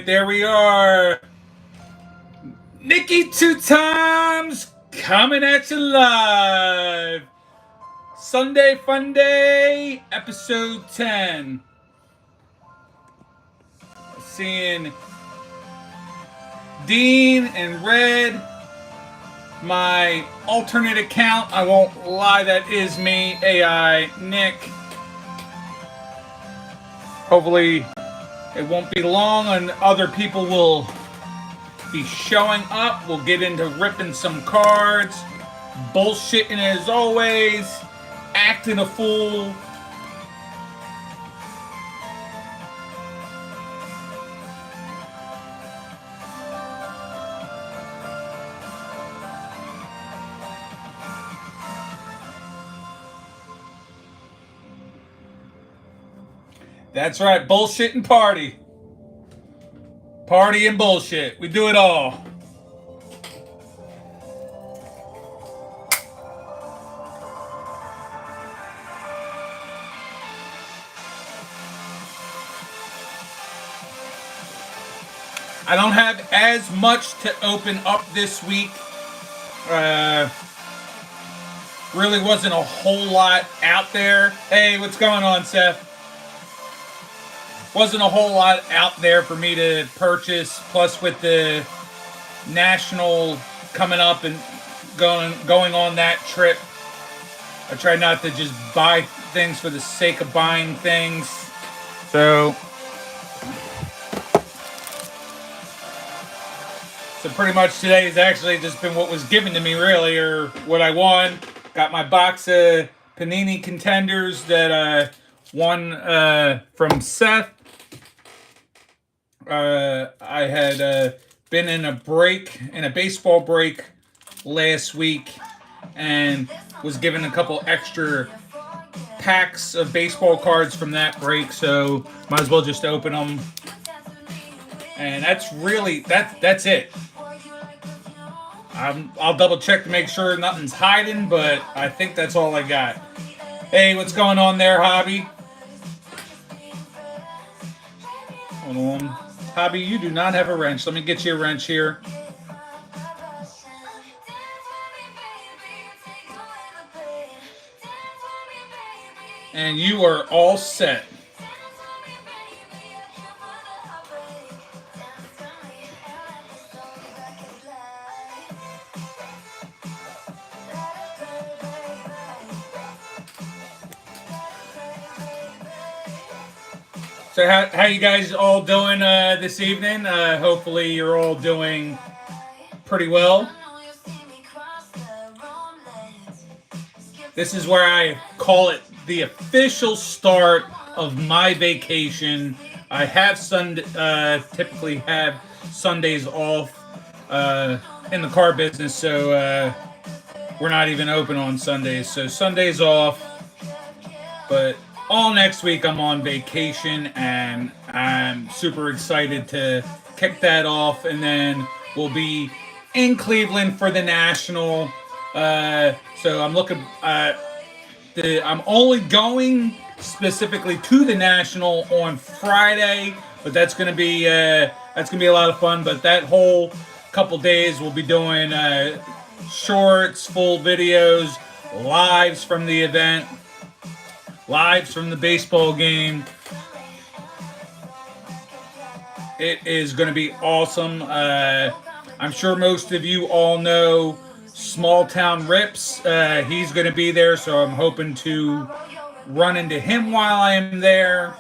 right, there we are. Nikki 2 times coming at you live. Sunday Funday, episode 10. Seeing Dean and Red, my alternate account. I won't lie, that is me, AI Nick. Hopefully it won't be long and other people will be showing up. We'll get into ripping some cards, bullshitting as always, acting a fool. That's right, bullshit and party. Party and bullshit. We do it all. I don't have as much to open up this week. Really wasn't a whole lot out there. Hey, what's going on, Seth? Wasn't a whole lot out there for me to purchase. Plus, with the national coming up and going on that trip, I try not to just buy things for the sake of buying things. So pretty much today has actually just been what was given to me, really, or what I won. Got my box of Panini Contenders that I won from Seth. I had been in a baseball break last week, and was given a couple extra packs of baseball cards from that break, so might as well just open them. And that's really that's it. I'll double check to make sure nothing's hiding, but I think that's all I got. Hey, what's going on there, Hobby? Hold on. Hobby, you do not have a wrench. Let me get you a wrench here. And you are all set. So how you guys all doing this evening? Hopefully you're all doing pretty well. This is where I call it the official start of my vacation. I have typically have Sundays off in the car business, so we're not even open on Sundays. So Sundays off, but all next week I'm on vacation, and I'm super excited to kick that off, and then we'll be in Cleveland for the National. So I'm looking I'm only going specifically to the National on Friday, but that's gonna be a lot of fun. But that whole couple days we'll be doing shorts, full videos, lives from the event, lives from the baseball game. It is going to be awesome. I'm sure most of you all know Small Town Rips. He's going to be there, so I'm hoping to run into him while I am there.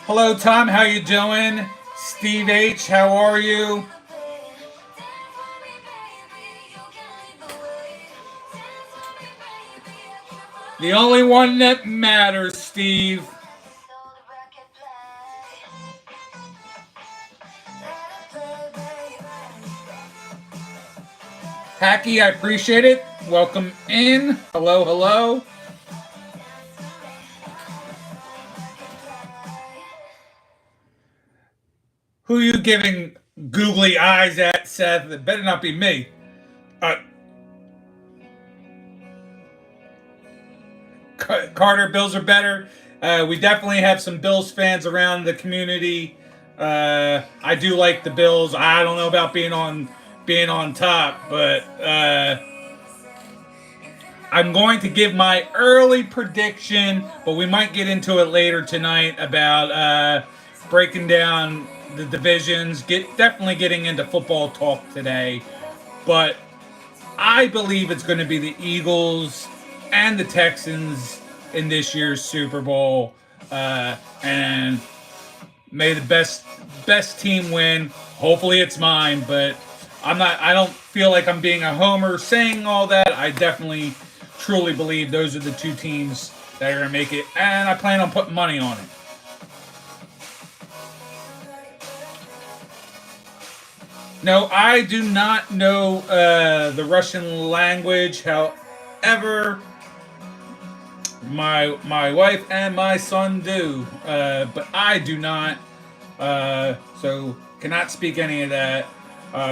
Hello, Tom. How you doing? Steve H. How are you? The only one that matters, Steve. Hacky, I appreciate it. Welcome in. Hello, hello. Who are you giving googly eyes at, Seth? It better not be me. Carter, Bills are better. We definitely have some Bills fans around the community. I do like the Bills. I don't know about being on top, but I'm going to give my early prediction, but we might get into it later tonight about breaking down the divisions. Definitely getting into football talk today, but I believe it's going to be the Eagles and the Texans in this year's Super Bowl, and may the best team win. Hopefully, it's mine, but I don't feel like I'm being a homer saying all that. I definitely, truly believe those are the two teams that are going to make it, and I plan on putting money on it. No, I do not know the Russian language. However, my wife and my son do, but I do not. So cannot speak any of that.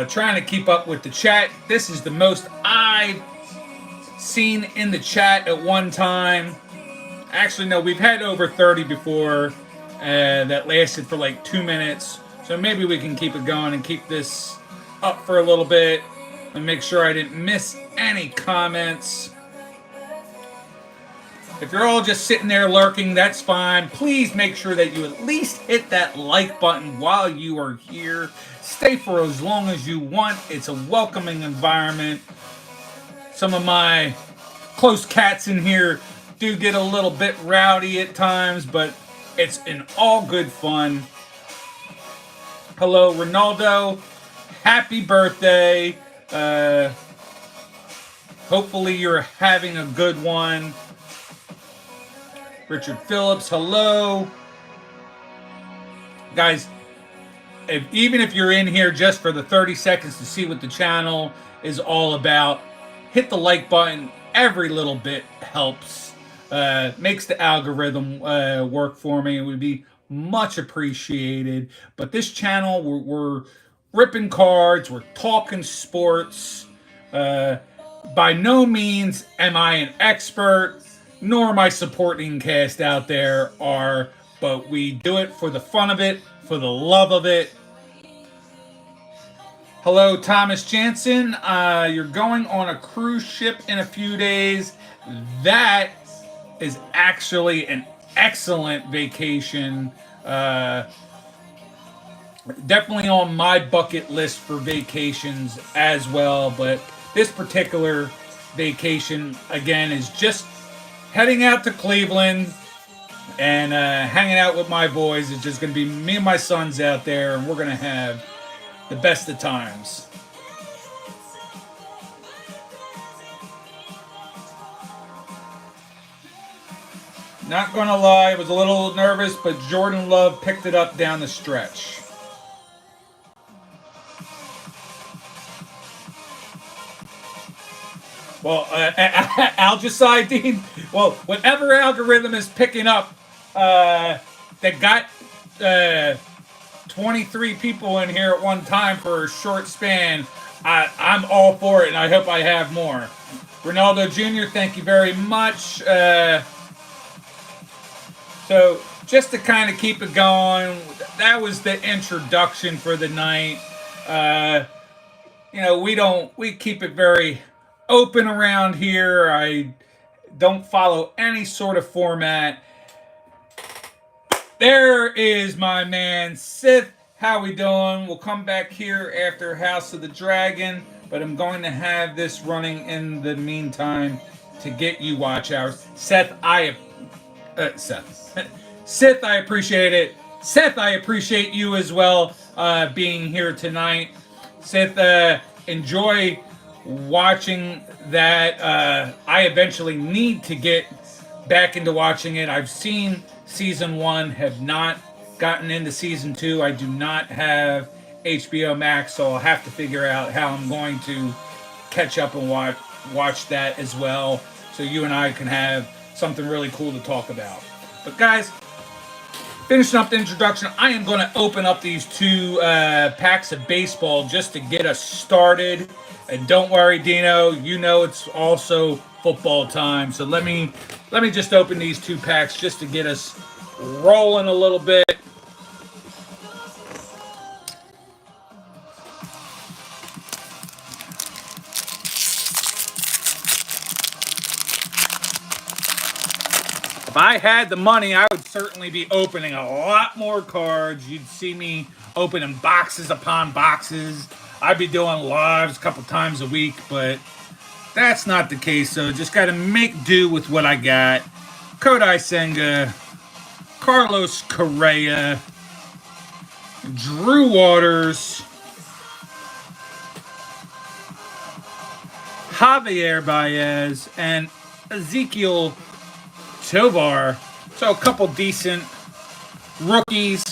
Trying to keep up with the chat. This is the most I've seen in the chat at one time. Actually, no, we've had over 30 before that lasted for like 2 minutes. So maybe we can keep it going and keep this up for a little bit and make sure I didn't miss any comments. If you're all just sitting there lurking, that's fine. Please make sure that you at least hit that like button while you are here. Stay for as long as you want. It's a welcoming environment. Some of my close cats in here do get a little bit rowdy at times, but it's in all good fun. Hello, Ronaldo. Happy birthday. Hopefully you're having a good one. Richard Phillips, hello. Guys, even if you're in here just for the 30 seconds to see what the channel is all about, hit the like button. Every little bit helps. Makes the algorithm work for me. It would be much appreciated. But this channel, we're ripping cards. We're talking sports. By no means am I an expert, nor my supporting cast out there are, but we do it for the fun of it, for the love of it. Hello, Thomas Jansen. You're going on a cruise ship in a few days. That is actually an excellent vacation. Definitely on my bucket list for vacations as well, but this particular vacation, again, is just heading out to Cleveland and hanging out with my boys. It's just going to be me and my sons out there, and we're going to have the best of times. Not going to lie, I was a little nervous, but Jordan Love picked it up down the stretch. Well, Al-Jasaideen, well, whatever algorithm is picking up that got 23 people in here at one time for a short span, I'm all for it, and I hope I have more. Ronaldo Jr., thank you very much. So, just to kind of keep it going, that was the introduction for the night. We keep it very open around here. I don't follow any sort of format. There is my man Sith. How we doing? We'll come back here after House of the Dragon, but I'm going to have this running in the meantime to get you watch hours. Sith, I appreciate it. Seth, I appreciate you as well being here tonight. Seth, enjoy watching that. I eventually need to get back into watching it. I've seen season 1, have not gotten into season 2. I do not have HBO Max, so I'll have to figure out how I'm going to catch up and watch that as well, so you and I can have something really cool to talk about. But guys, finishing up the introduction, I am going to open up these 2 packs of baseball just to get us started. And don't worry, Dino, you know it's also football time. So let me just open these 2 packs just to get us rolling a little bit. I had the money, I would certainly be opening a lot more cards. You'd see me opening boxes upon boxes. I'd be doing lives a couple times a week, but that's not the case. So just got to make do with what I got. Kodai Senga, Carlos Correa, Drew Waters, Javier Baez, and Ezekiel Tovar. So a couple decent rookies,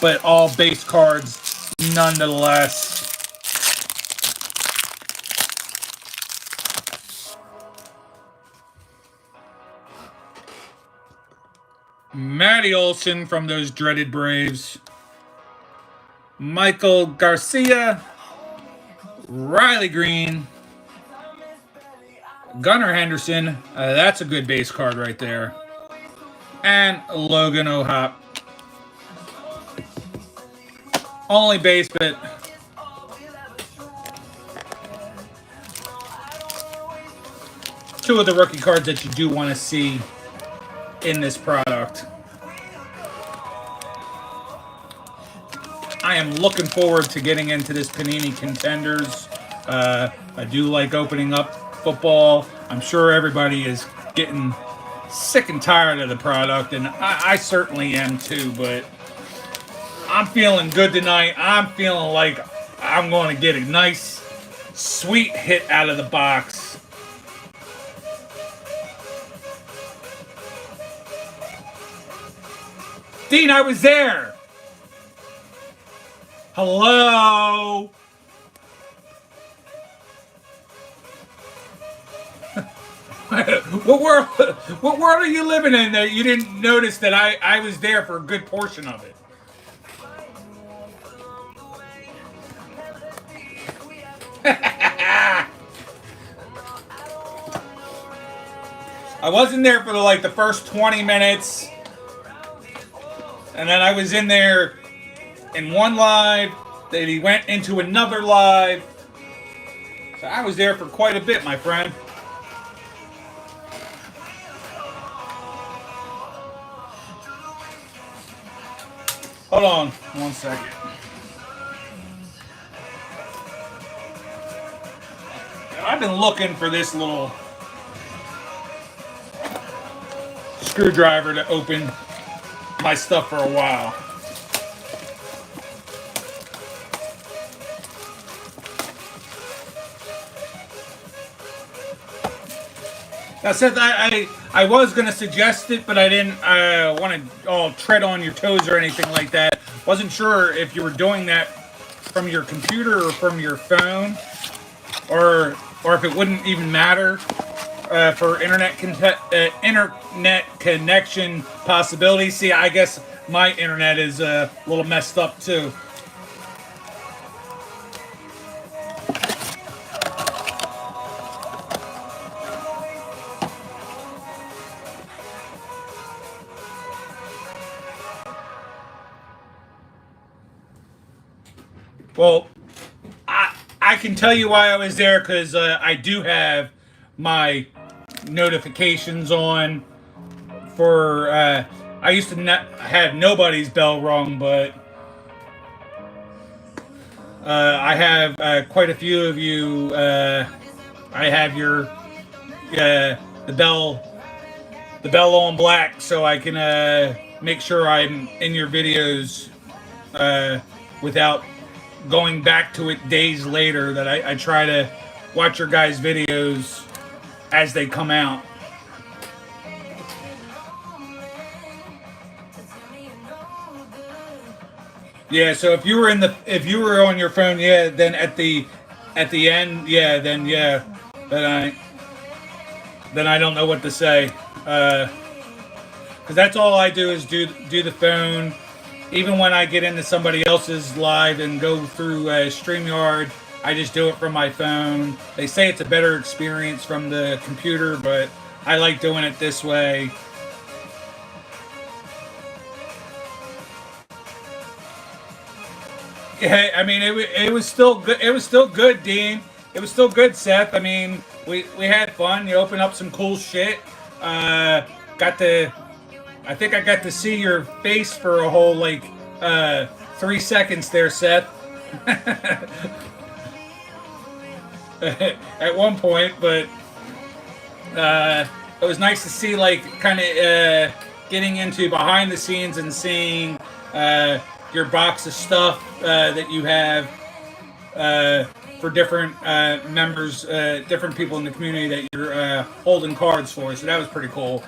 but all base cards nonetheless. Matty Olson from those dreaded Braves. Michael Garcia, Riley Green, Gunnar Henderson. That's a good base card right there. And Logan O'Hop. Only base, but two of the rookie cards that you do want to see in this product. I am looking forward to getting into this Panini Contenders. I do like opening up football. I'm sure everybody is getting sick and tired of the product, and I certainly am too, but I'm feeling good tonight. I'm feeling like I'm going to get a nice, sweet hit out of the box. Dean, I was there. Hello. What world are you living in that you didn't notice that I was there for a good portion of it? I wasn't there for like the first 20 minutes. And then I was in there in one live. Then he went into another live. So I was there for quite a bit, my friend. Hold on 1 second. I've been looking for this little screwdriver to open my stuff for a while. Now, Seth, I was going to suggest it, but I didn't want to tread on your toes or anything like that. Wasn't sure if you were doing that from your computer or from your phone, or if it wouldn't even matter for internet connection possibilities. See, I guess my internet is a little messed up too. Well, I can tell you why I was there, because I do have my notifications on for I used to have nobody's bell rung, but I have quite a few of you. I have your the bell on black, so I can make sure I'm in your videos without going back to it days later. That I try to watch your guys' videos as they come out. Yeah, so if you were on your phone, yeah, then at the end, yeah, then I don't know what to say, because that's all I do is do the phone. Even when I get into somebody else's live and go through StreamYard, I just do it from my phone. They say it's a better experience from the computer, but I like doing it this way. Yeah, I mean, it was still good. It was still good, Dean. It was still good, Seth. I mean, we had fun. You opened up some cool shit. Got to I think I got to see your face for a whole, like, 3 seconds there, Seth. At one point, but it was nice to see, like, kind of getting into behind the scenes and seeing your box of stuff that you have for different members, different people in the community that you're holding cards for. So that was pretty cool.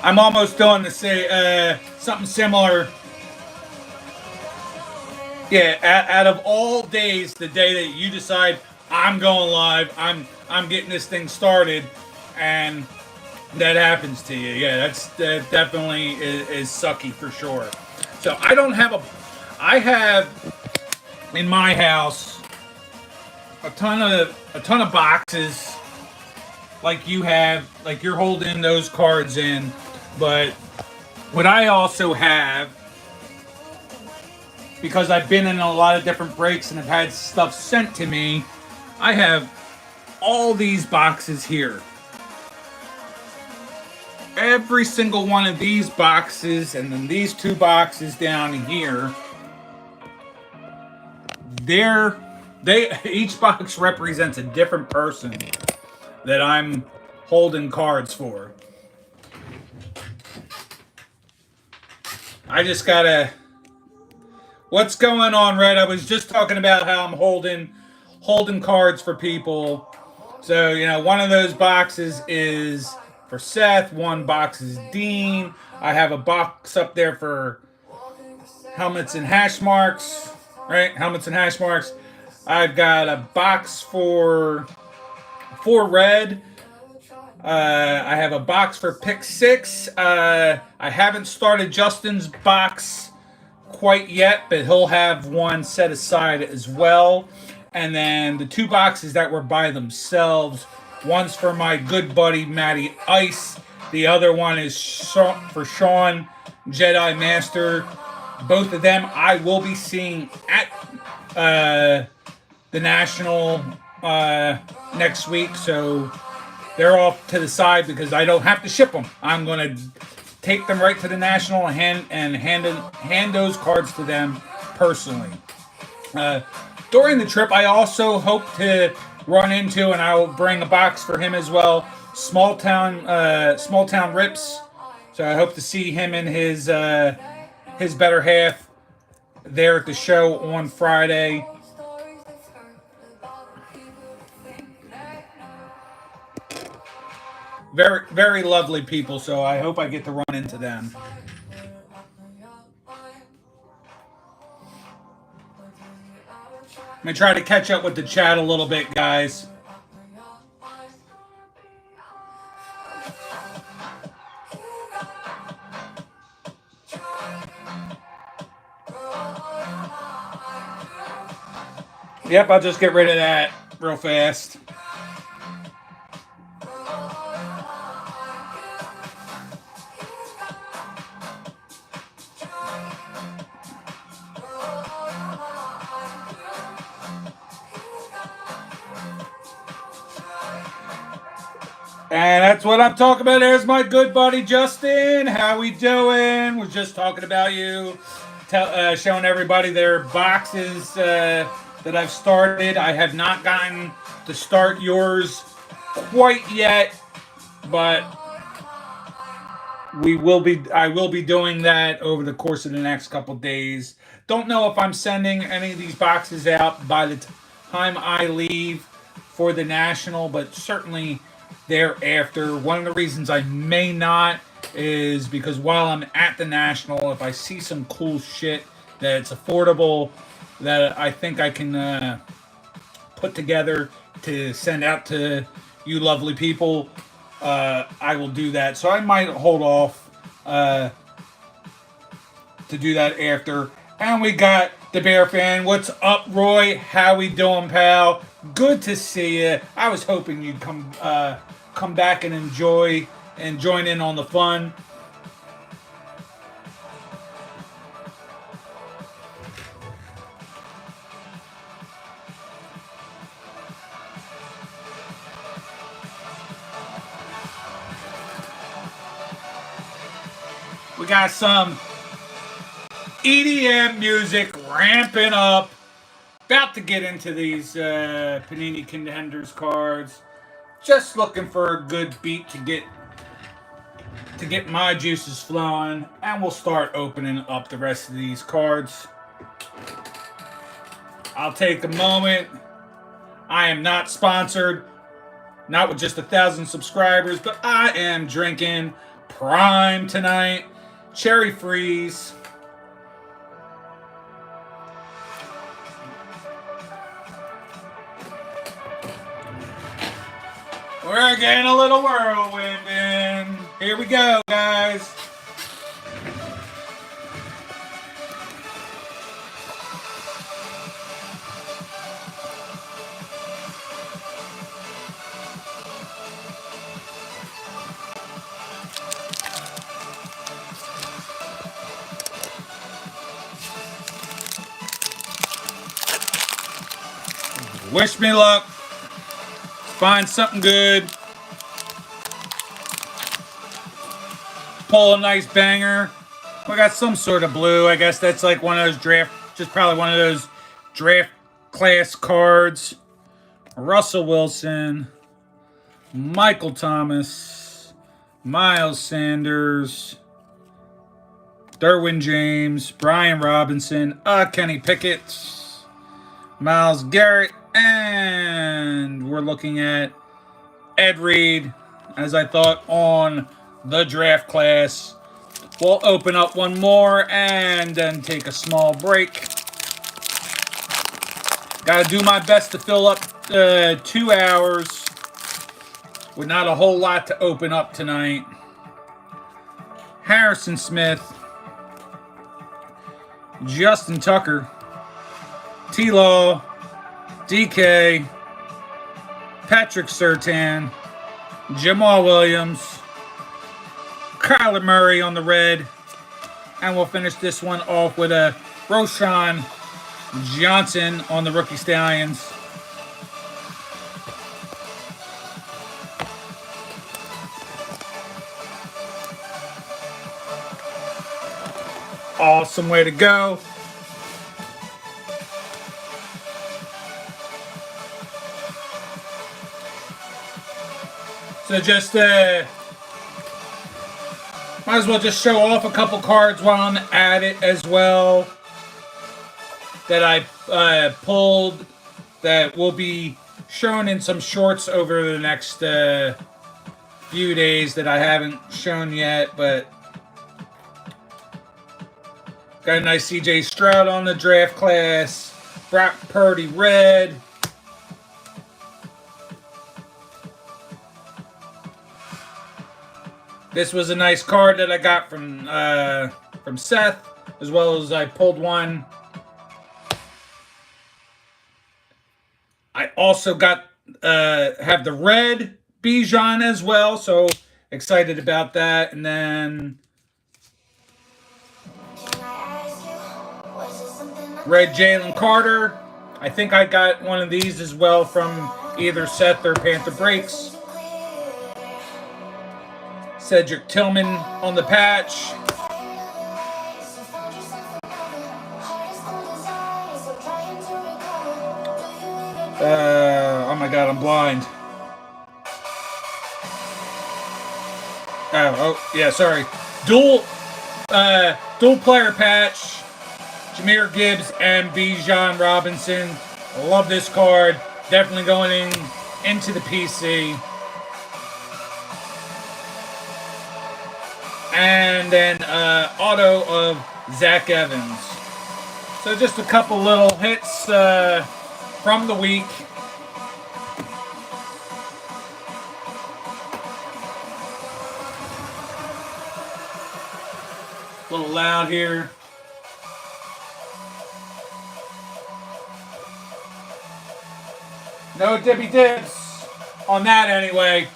I'm almost done to say something similar. Yeah, out of all days, the day that you decide I'm going live, I'm getting this thing started, and that happens to you. Yeah, that definitely is sucky for sure. So I have in my house a ton of boxes like you have, like you're holding those cards in, but what I also have, because I've been in a lot of different breaks and have had stuff sent to me, I have all these boxes here. Every single one of these boxes, and then these 2 boxes down here, each box represents a different person that I'm holding cards for. I just gotta... What's going on, Red? I was just talking about how I'm holding cards for people. So, you know, one of those boxes is for Seth. One box is Dean. I have a box up there for helmets and hash marks. Right? Helmets and hash marks. I've got a box for Red. I have a box for Pick 6. I haven't started Justin's box quite yet, but he'll have one set aside as well. And then the 2 boxes that were by themselves, one's for my good buddy Matty Ice, the other one is for Sean Jedi Master. Both of them I will be seeing at the National next week, so they're off to the side because I don't have to ship them. I'm going to take them right to the National and hand those cards to them personally. During the trip, I also hope to run into, and I will bring a box for him as well, Small Town Rips. So I hope to see him and his better half there at the show on Friday. Very, very lovely people, so I hope I get to run into them. Let me try to catch up with the chat a little bit, guys. Yep, I'll just get rid of that real fast. And that's what I'm talking about. There's my good buddy Justin. How we doing? We're just talking about you, showing everybody their boxes that I've started. I have not gotten to start yours quite yet, but I will be doing that over the course of the next couple days. Don't know if I'm sending any of these boxes out by the time I leave for the National, but certainly thereafter. One of the reasons I may not is because while I'm at the National, if I see some cool shit that's affordable that I think I can put together to send out to you lovely people, I will do that. So I might hold off to do that after. And we got the Bear Fan. What's up, Roy? How we doing, pal? Good to see you. I was hoping you'd come back and join in on the fun. We got some EDM music ramping up. About to get into these Panini Contenders cards. Just looking for a good beat to get my juices flowing, and we'll start opening up the rest of these cards. I'll take a moment. I am not sponsored, not with just 1,000 subscribers, but I am drinking Prime tonight. Cherry Freeze. We're getting a little whirlwind in. Here we go, guys. Wish me luck. Find something good. Pull a nice banger. We got some sort of blue. I guess that's like one of those draft, just probably one of those draft class cards. Russell Wilson, Michael Thomas, Miles Sanders, Derwin James, Brian Robinson, Kenny Pickett, Myles Garrett, and we're looking at Ed Reed, as I thought, on the draft class. We'll open up one more and then take a small break. Got to do my best to fill up 2 hours with not a whole lot to open up tonight. Harrison Smith, Justin Tucker, T-Law, DK, Patrick Surtain, Jamal Williams, Kyler Murray on the red, and we'll finish this one off with a Roshan Johnson on the Rookie Stallions. Awesome way to go. So just might as well just show off a couple cards while I'm at it as well that I pulled that will be shown in some shorts over the next few days that I haven't shown yet, but got a nice CJ Stroud on the draft class, Brock Purdy red. This was a nice card that I got from Seth, as well as I pulled one. I also got have the red Bijan as well, so excited about that. And then red Jalen Carter. I think I got one of these as well from either Seth or Panther Breaks. Cedric Tillman on the patch. Oh my God, I'm blind. Oh yeah, sorry. Dual player patch. Jahmyr Gibbs and Bijan Robinson. I love this card. Definitely going into the PC. And then auto of Zach Evans. So just a couple little hits from the week. A little loud here. No dibby dibs on that anyway.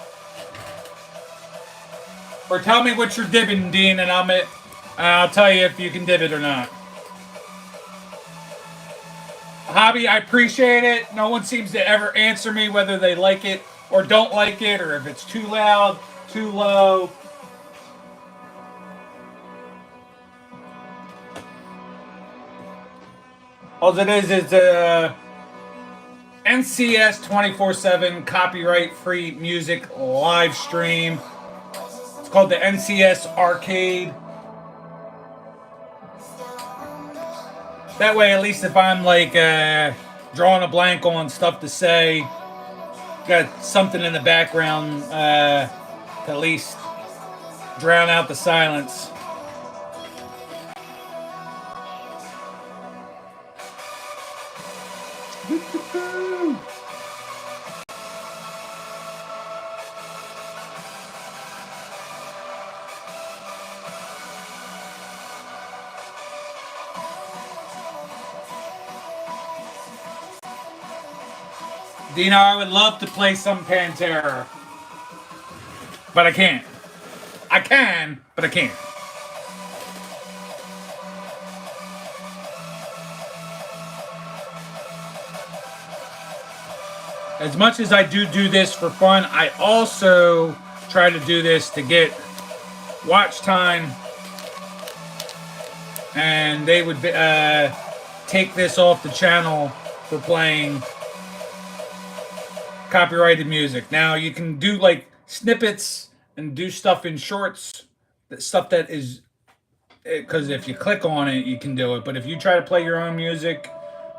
Or tell me what you're dibbing, Dean, and I'll tell you if you can dib it or not. Hobby, I appreciate it. No one seems to ever answer me whether they like it or don't like it, or if it's too loud, too low. All it is a NCS 24/7 copyright-free music live stream. It's called the NCS Arcade. That way, at least if I'm like drawing a blank on stuff to say, got something in the background to at least drown out the silence. Dino, I would love to play some Pantera, but I can't. I can, but I can't. As much as I do this for fun, I also try to do this to get watch time, and they would take this off the channel for playing copyrighted music. Now you can do like snippets and do stuff in shorts, stuff that is, because if you click on it you can do it, but if you try to play your own music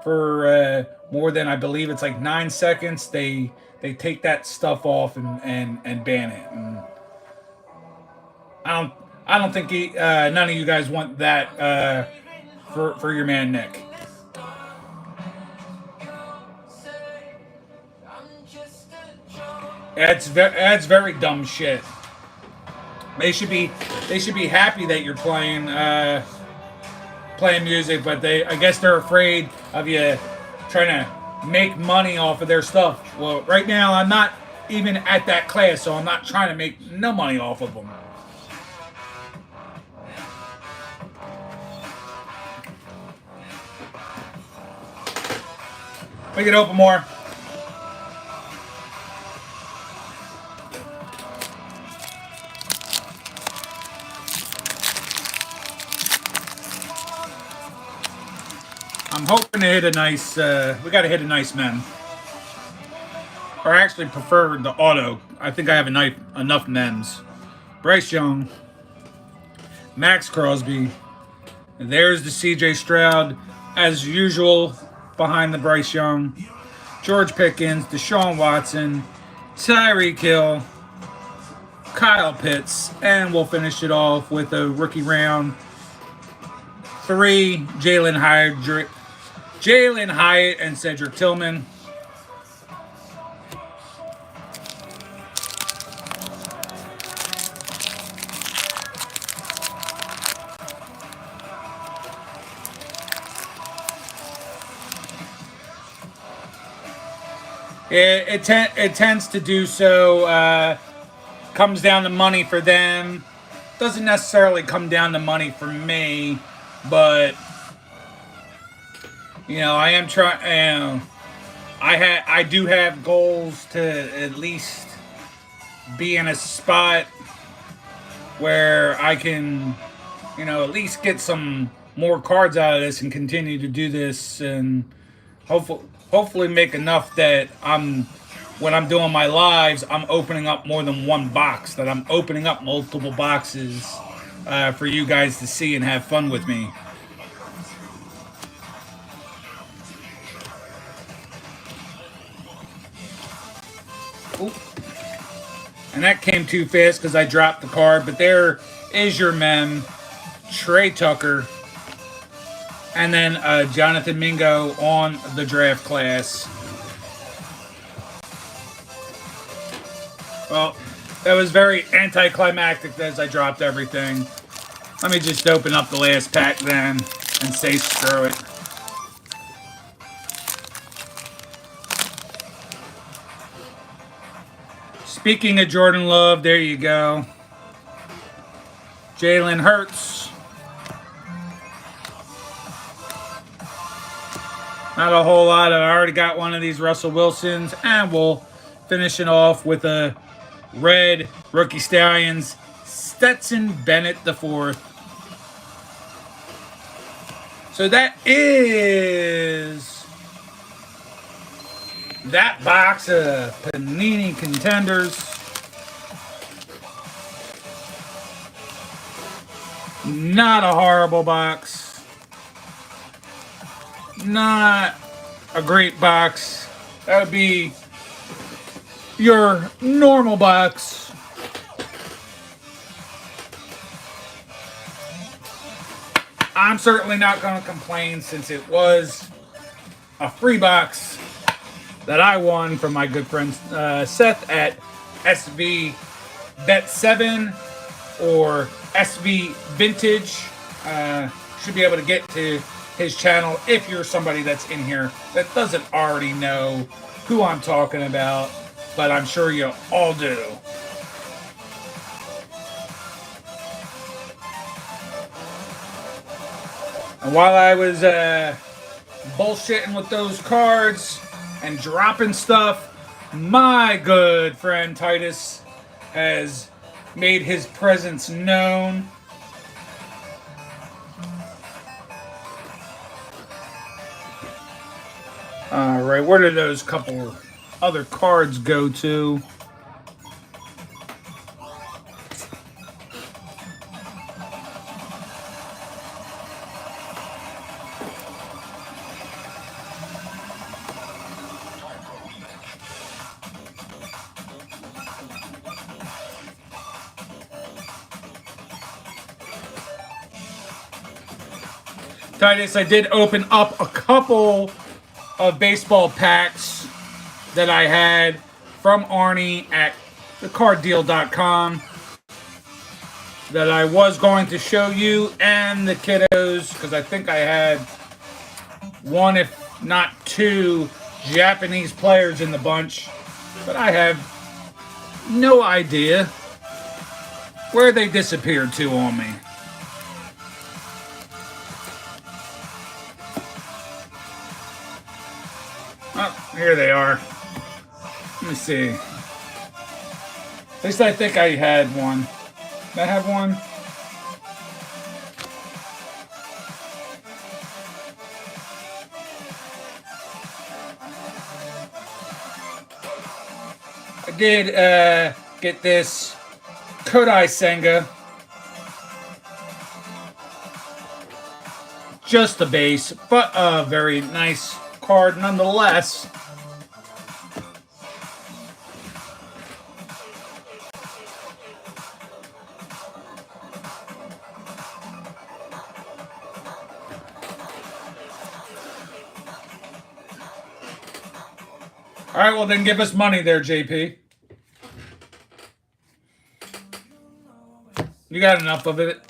for more than, I believe it's like 9 seconds, they take that stuff off and ban it. And I don't think none of you guys want that for your man Nick. That's very dumb shit. They should be happy that you're playing music, but I guess they're afraid of you trying to make money off of their stuff. Well, right now I'm not even at that class, so I'm not trying to make no money off of them. We can open more. I'm hoping to hit a nice, we got to hit a nice mem. Or I actually prefer the auto. I think I have enough mems. Bryce Young. Max Crosby. And there's the CJ Stroud, as usual, behind the Bryce Young. George Pickens, Deshaun Watson, Tyreek Hill, Kyle Pitts, and we'll finish it off with a rookie round 3, Jalen Hyatt and Cedric Tillman. It tends to do so. Comes down to money for them. Doesn't necessarily come down to money for me, but you know, I am trying. I do have goals to at least be in a spot where I can, you know, at least get some more cards out of this and continue to do this, and hopefully make enough that when I'm doing my lives, I'm opening up more than one box, that I'm opening up multiple boxes for you guys to see and have fun with me. Ooh. And that came too fast because I dropped the card, but there is your mem, Trey Tucker, and then Jonathan Mingo on the draft class. Well, that was very anticlimactic as I dropped everything. Let me just open up the last pack then and say screw it. Speaking of Jordan Love, there you go. Jalen Hurts. Not a whole lot. I already got one of these Russell Wilsons, and we'll finish it off with a red rookie Stallions, Stetson Bennett IV. So that is that box of Panini Contenders. Not a horrible box. Not a great box. That would be your normal box. I'm certainly not going to complain since it was a free box that I won from my good friend Seth at SV Bet 7 or SV Vintage. Should be able to get to his channel if you're somebody that's in here that doesn't already know who I'm talking about, but I'm sure you all do. And while I was bullshitting with those cards and dropping stuff, my good friend Titus has made his presence known. All right, where did those couple other cards go to? Titus, I did open up a couple of baseball packs that I had from Arnie at thecarddeal.com that I was going to show you and the kiddos, because I think I had one, if not two, Japanese players in the bunch, but I have no idea where they disappeared to on me. Oh, here they are. Let me see. At least I think I had one. Did I have one? I did get this Kodai Senga. Just the base, but a very nice card nonetheless. All right, well then give us money there, JP. You got enough of it.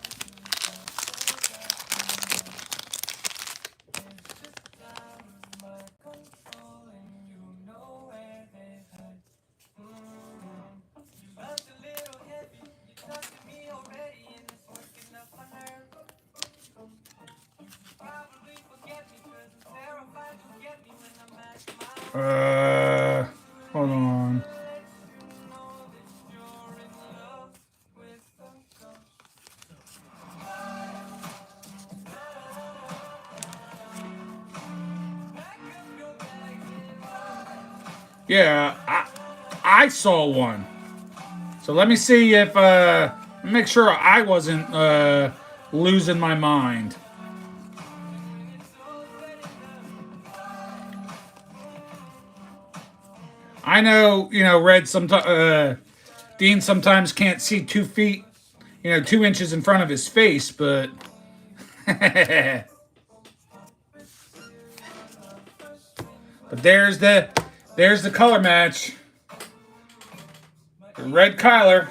Hold on. Yeah, I saw one. So let me see if make sure I wasn't losing my mind. I know, Red sometimes Dean sometimes can't see 2 feet, 2 inches in front of his face, but but there's the color match. The red Kyler.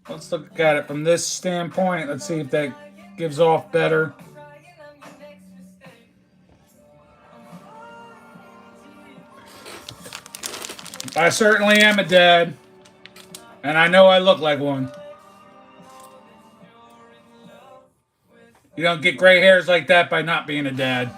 Let's look at it from this standpoint. Let's see if that gives off better. I certainly am a dad, and I know I look like one. You don't get gray hairs like that by not being a dad.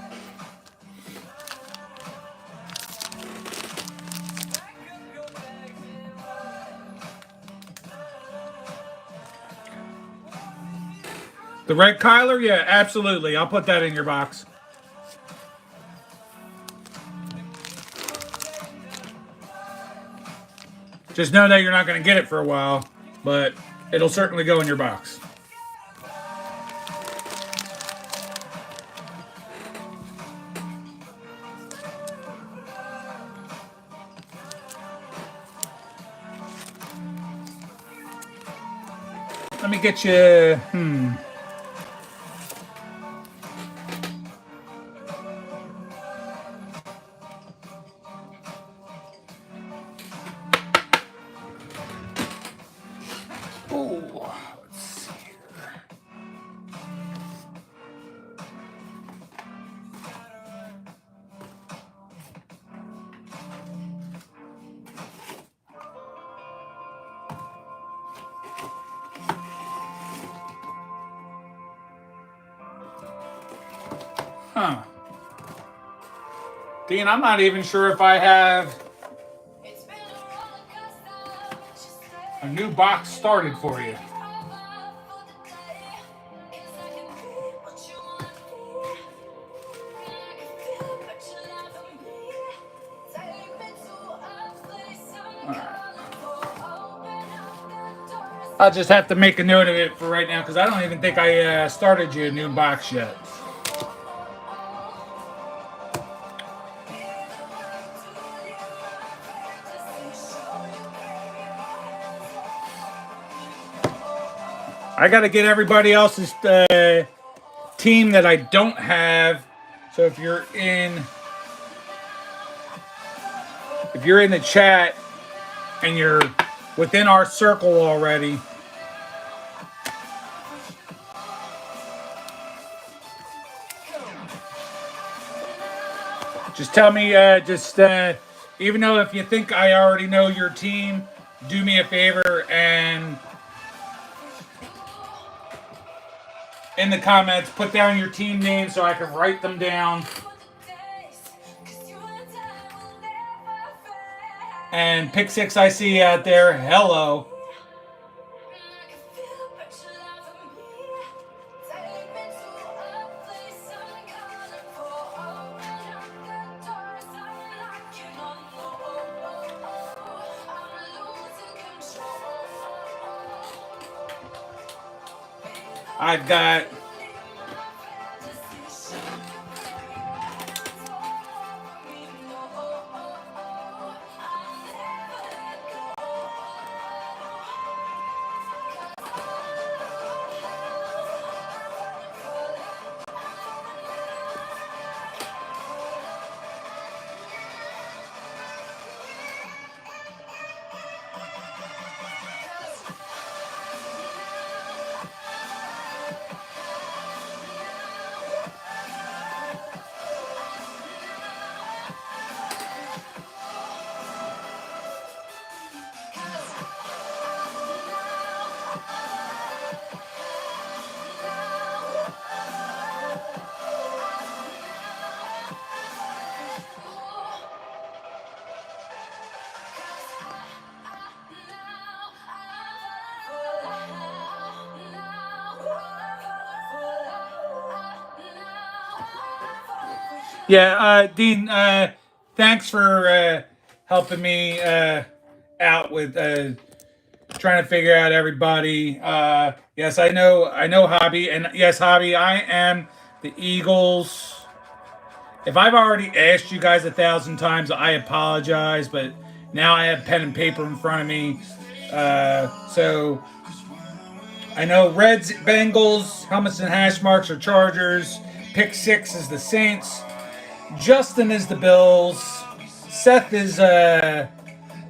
The red Kyler? Yeah, absolutely. I'll put that in your box. Just know that you're not going to get it for a while, but it'll certainly go in your box. Let me get you, Ooh, let's see here. Huh. Dean, I'm not even sure if I have a new box started for you. I'll just have to make a note of it for right now because I don't even think I started you a new box yet. I got to get everybody else's team that I don't have. So if you're in the chat and you're within our circle already, just tell me, even though if you think I already know your team, do me a favor and in the comments, put down your team name so I can write them down. And Pick Six, I see out there. Hello. I've got Dean, thanks for helping me out with trying to figure out everybody. Yes, I know Hobby, and yes, Hobby, I am the Eagles. If I've already asked you guys 1,000 times, I apologize, but now I have pen and paper in front of me. So I know Reds, Bengals, helmets and hash marks are Chargers. Pick Six is the Saints. Justin is the Bills. Seth is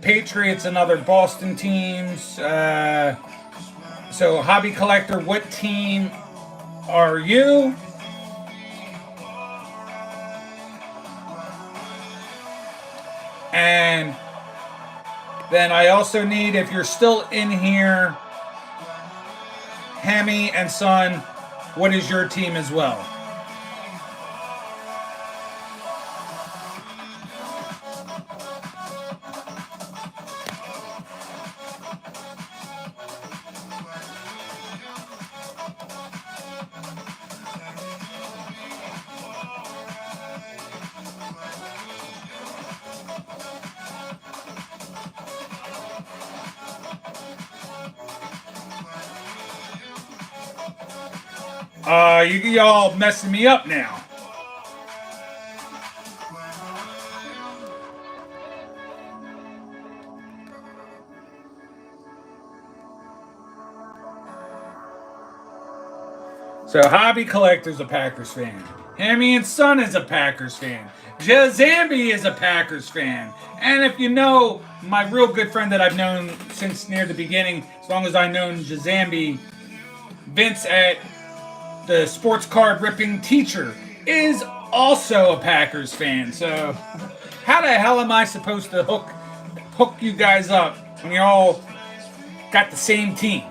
Patriots and other Boston teams. So Hobby Collector, what team are you? And then I also need, if you're still in here, Hammy and Son, what is your team as well? Y'all messing me up now. So Hobby Collector's a Packers fan. Hammy and Son is a Packers fan. Jazambi is a Packers fan. And if you know my real good friend that I've known since near the beginning, as long as I've known Jazambi, Vince at the sports card ripping teacher, is also a Packers fan. So how the hell am I supposed to hook you guys up when you all got the same team?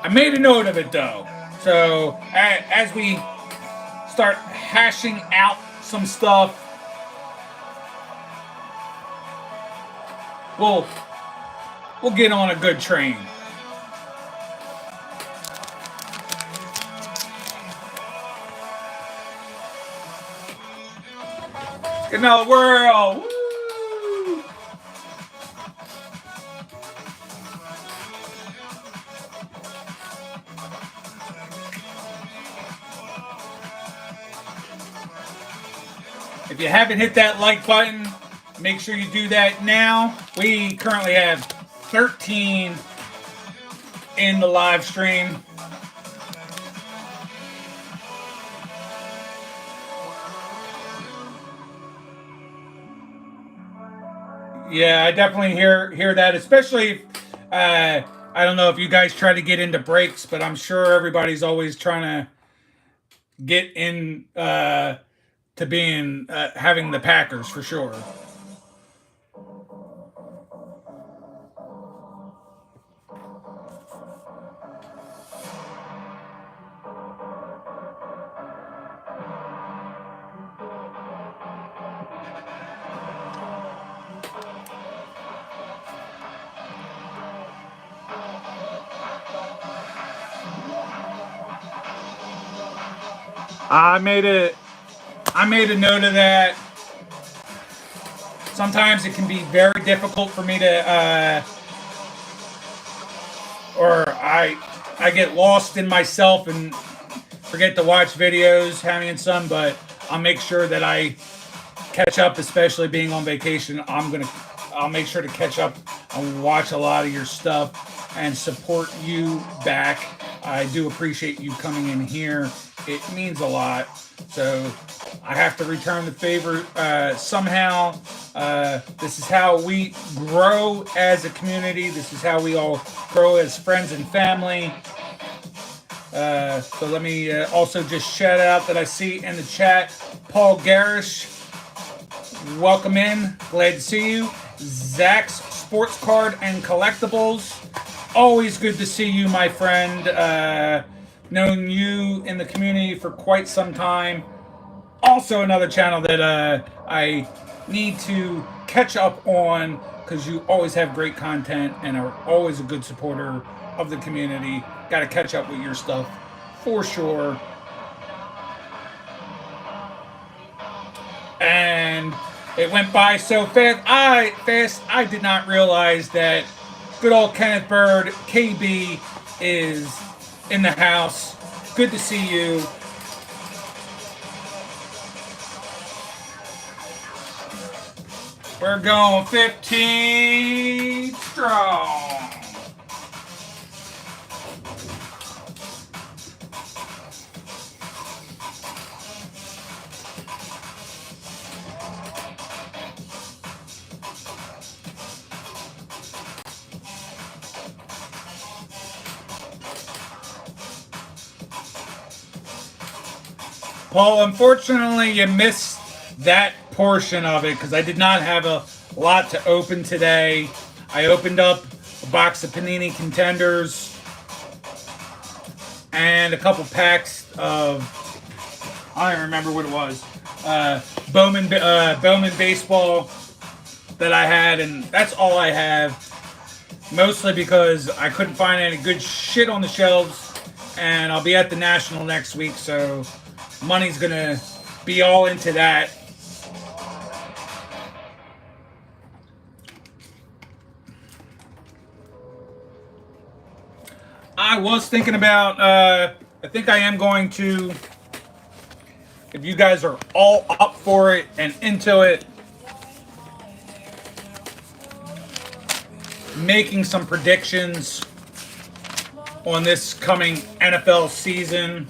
I made a note of it though. So as we start hashing out some stuff, we'll get on a good train. Get another world. Woo! If you haven't hit that like button, make sure you do that now. We currently have 13 in the live stream. Yeah, I definitely hear that, especially if, I don't know if you guys try to get into breaks, but I'm sure everybody's always trying to get in to being having the Packers for sure. I made a note of that. Sometimes it can be very difficult for me to, or I get lost in myself and forget to watch videos, Hammy and Son. But I'll make sure that I catch up, especially being on vacation. I'll make sure to catch up and watch a lot of your stuff and support you back. I do appreciate you coming in here. It means a lot. So I have to return the favor somehow. This is how we grow as a community. This is how we all grow as friends and family. So let me also just shout out that I see in the chat, Paul Garish. Welcome in. Glad to see you. Zach's Sports Card and Collectibles. Always good to see you, my friend. Known you in the community for quite some time. Also another channel that I need to catch up on because you always have great content and are always a good supporter of the community. Got to catch up with your stuff for sure. And it went by so fast. I did not realize that good old Kenneth Bird, KB, is in the house. Good to see you. We're going 15 strong. Paul, unfortunately, you missed that portion of it because I did not have a lot to open today. I opened up a box of Panini Contenders and a couple packs of, I don't even remember what it was, Bowman Baseball that I had, and that's all I have. Mostly because I couldn't find any good shit on the shelves, and I'll be at the National next week, so money's gonna be all into that. I was thinking about, I think I am going to, if you guys are all up for it and into it, making some predictions on this coming NFL season.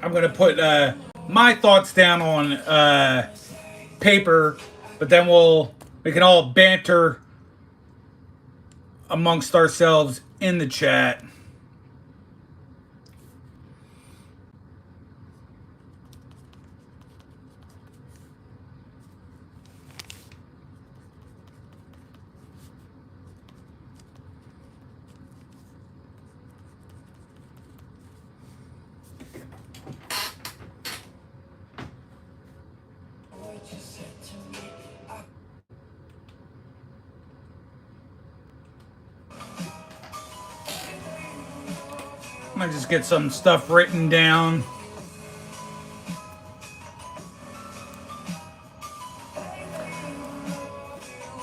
I'm going to put my thoughts down on paper, but then we can all banter amongst ourselves in the chat. I might just get some stuff written down.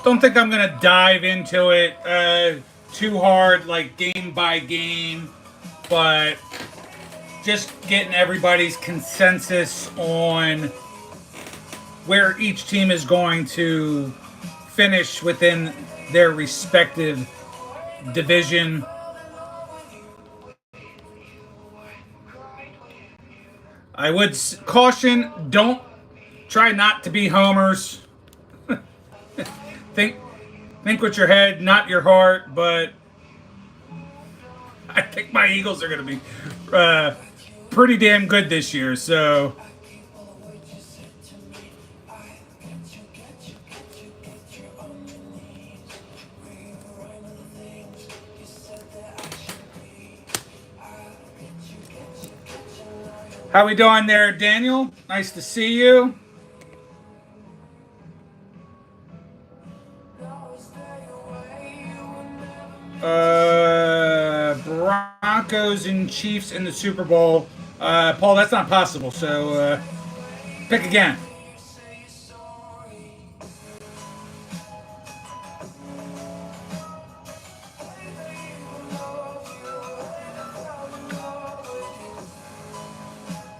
Don't think I'm gonna dive into it too hard, like game by game, but just getting everybody's consensus on where each team is going to finish within their respective division. I would caution, don't try not to be homers. think with your head, not your heart, but I think my Eagles are going to be pretty damn good this year, so how we doing there, Daniel? Nice to see you. Broncos and Chiefs in the Super Bowl. Paul, that's not possible, so pick again.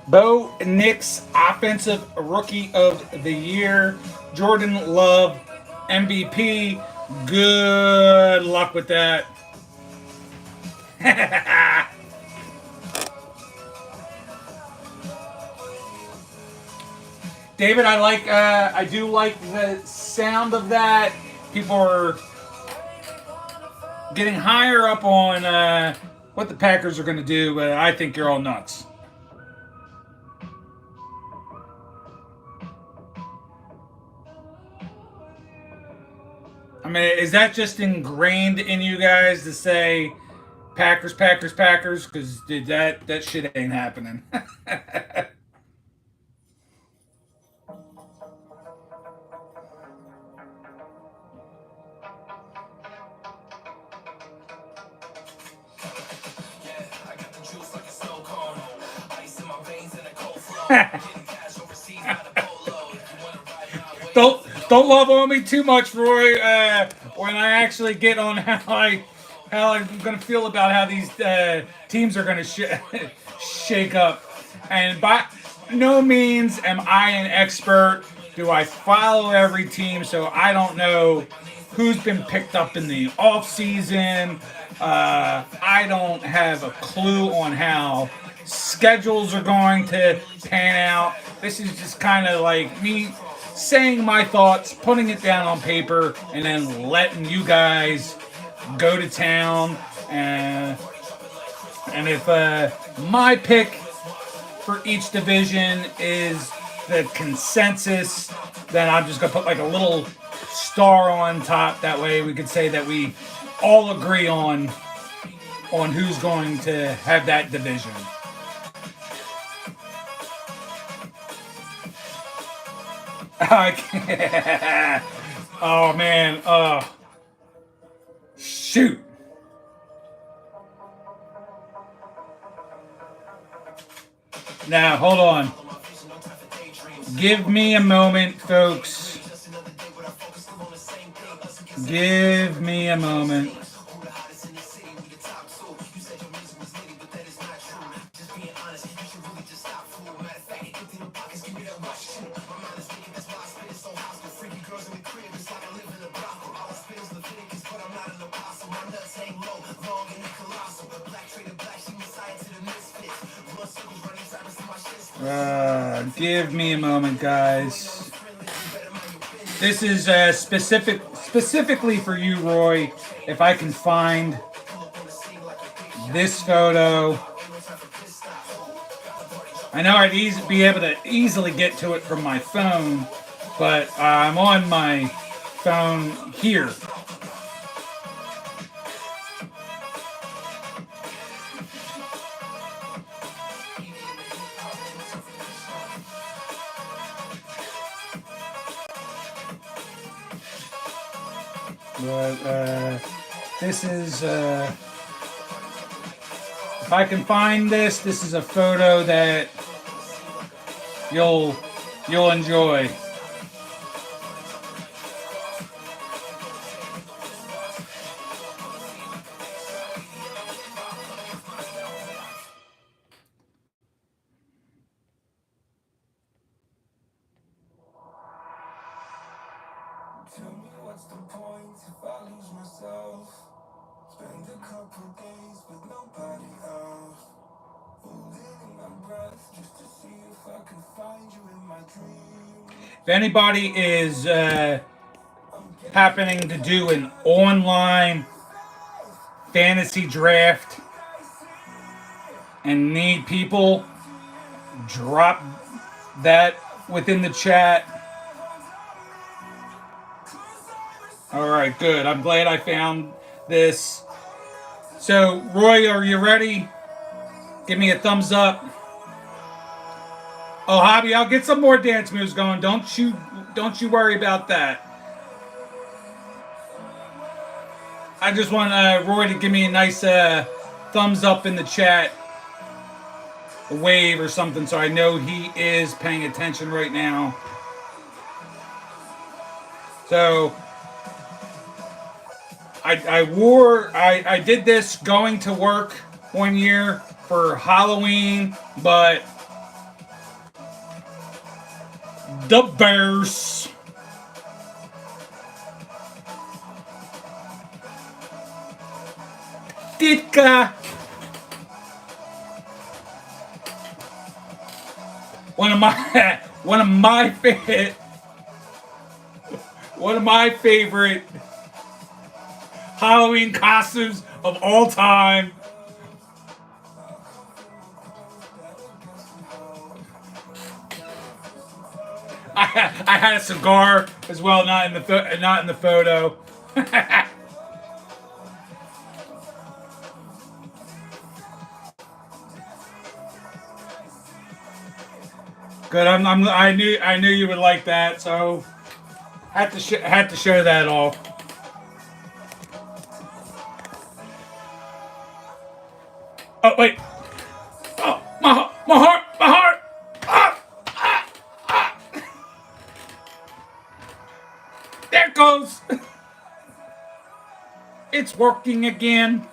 Bo Nix, Offensive Rookie of the Year. Jordan Love, MVP. Good luck with that. David, I do like the sound of that. People are getting higher up on what the Packers are going to do, but I think you're all nuts. I mean, is that just ingrained in you guys to say Packers, Packers, Packers? Because that shit ain't happening. Don't love on me too much, Roy. When I actually get on how I'm gonna feel about how these teams are gonna shake up, and by no means am I an expert. Do I follow every team? So I don't know who's been picked up in the off season. I don't have a clue on how schedules are going to pan out. This is just kind of like me saying my thoughts, putting it down on paper, and then letting you guys go to town. And if my pick for each division is the consensus, then I'm just going to put like a little star on top. That way we could say that we all agree on who's going to have that division. Oh man, shoot. Now, hold on. Give me a moment, folks. Give me a moment. Give me a moment, guys. This is specifically for you, Roy. If I can find this photo, I know I'd be able to easily get to it from my phone, but I'm on my phone here. But this is, if I can find this, this is a photo that you'll enjoy. Tell me what's the point if I lose myself? Spend a couple days with nobody else. Holding in my breath just to see if I can find you in my dreams. If anybody is happening to do an online fantasy draft and need people, drop that within the chat. All right, good. I'm glad I found this. So, Roy, are you ready? Give me a thumbs up. Oh, Hobby, I'll get some more dance moves going. Don't you worry about that. I just want Roy to give me a nice thumbs up in the chat, a wave or something, so I know he is paying attention right now. So I did this going to work one year for Halloween, but the Bears Ditka. One of my favorite Halloween costumes of all time. I had a cigar as well, not in the photo. Good. I knew you would like that, so had to show that off. Oh wait. Oh, my heart. There it goes. It's working again.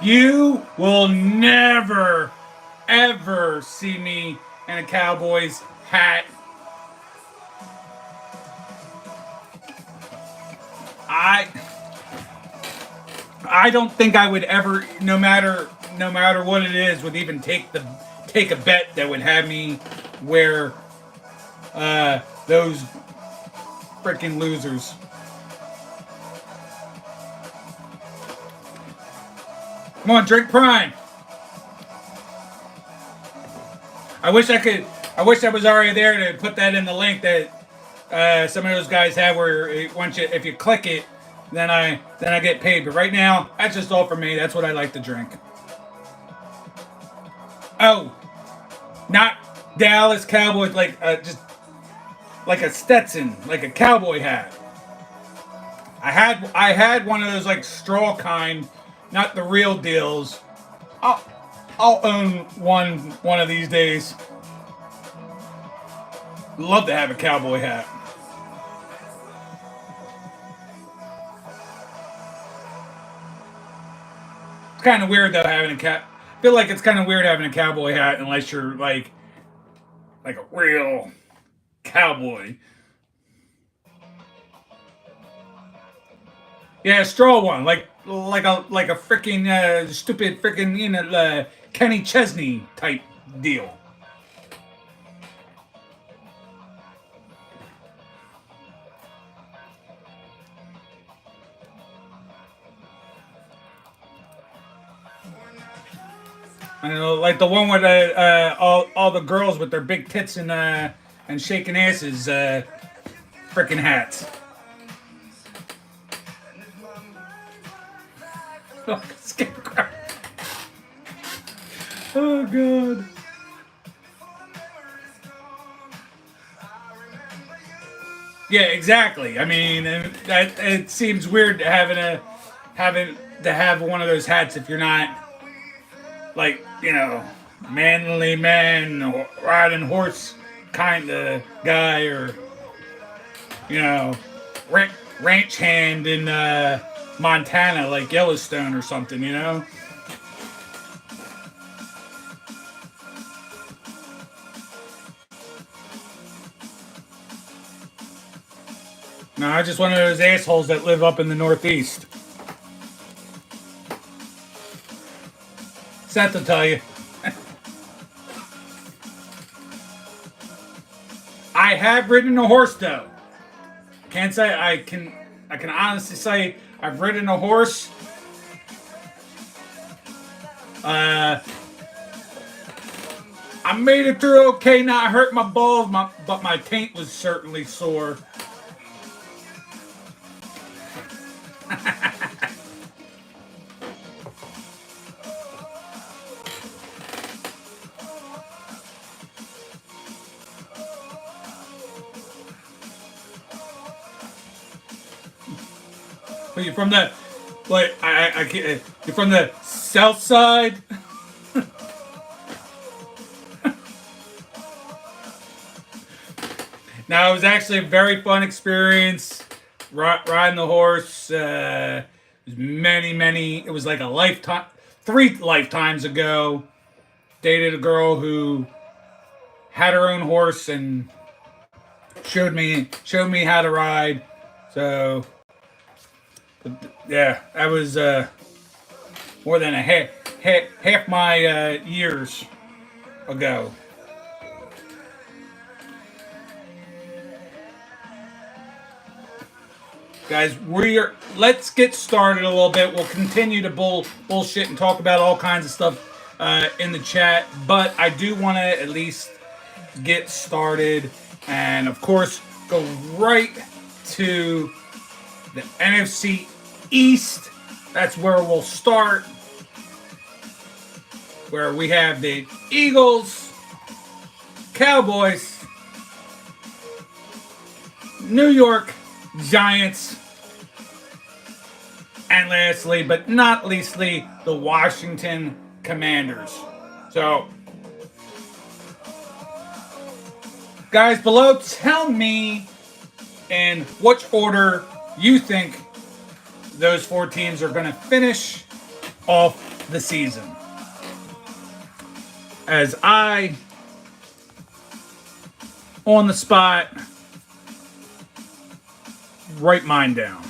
You will never, ever see me in a Cowboys hat. I don't think I would ever, no matter what it is, would even take a bet that would have me wear those freaking losers. Come on, drink Prime. I wish I was already there to put that in the link that some of those guys have, where if you click it, then I get paid. But right now, that's just all for me. That's what I like to drink. Oh, not Dallas Cowboys, like just like a Stetson, like a cowboy hat. I had one of those like straw kind, not the real deals. I'll own one of these days. Love to have a cowboy hat. It's kind of weird though having I feel like it's kind of weird having a cowboy hat unless you're like a real cowboy. Yeah, a straw one, like a freaking stupid freaking Kenny Chesney type deal. I know, like the one with all the girls with their big tits and shaking asses, freaking hats. Oh, scarecrow. Oh god. Yeah, exactly. I mean, that it seems weird having to have one of those hats if you're not like manly man riding horse kind of guy or you know ranch hand in Montana like Yellowstone or something. No, I'm just one of those assholes that live up in the Northeast. Sad to tell you. I have ridden a horse though. Can't say I can honestly say I've ridden a horse. Uh, I made it through okay. Not hurt my balls, but my taint was certainly sore. But you're from the like I can't. You're from the south side. Now it was actually a very fun experience riding the horse. It was like a lifetime, 3 lifetimes ago. Dated a girl who had her own horse and showed me how to ride. So yeah, that was more than a half my years ago. Guys, let's get started a little bit. We'll continue to bullshit and talk about all kinds of stuff in the chat, but I do want to at least get started and, of course, go right to the NFC East. That's where we'll start, where we have the Eagles, Cowboys, New York Giants, and lastly, but not leastly, the Washington Commanders. So, guys below, tell me in which order you think those 4 teams are going to finish off the season. As I, on the spot, write mine down.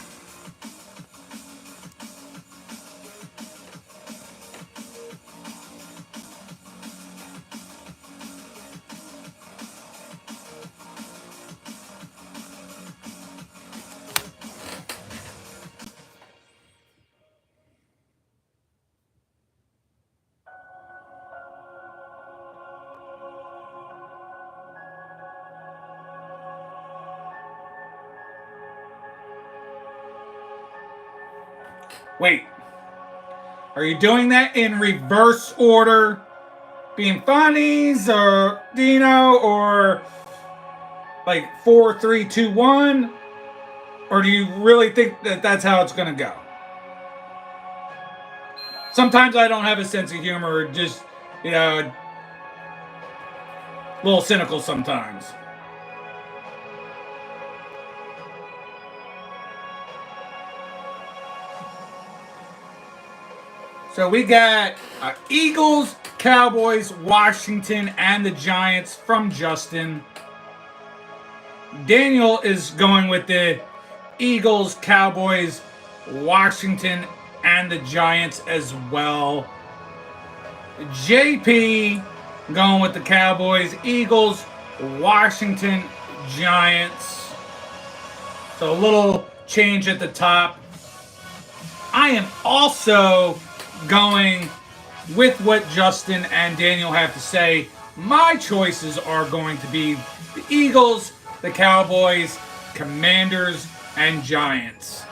Wait, are you doing that in reverse order? Being funnies or Dino or like 4, 3, 2, 1? Or do you really think that that's how it's going to go? Sometimes I don't have a sense of humor, just, a little cynical sometimes. So we got Eagles, Cowboys, Washington, and the Giants from Justin. Daniel is going with the Eagles, Cowboys, Washington, and the Giants as well. JP going with the Cowboys, Eagles, Washington, Giants. So a little change at the top. I am also going with what Justin and Daniel have to say. My choices are going to be the Eagles, the Cowboys, Commanders, and Giants.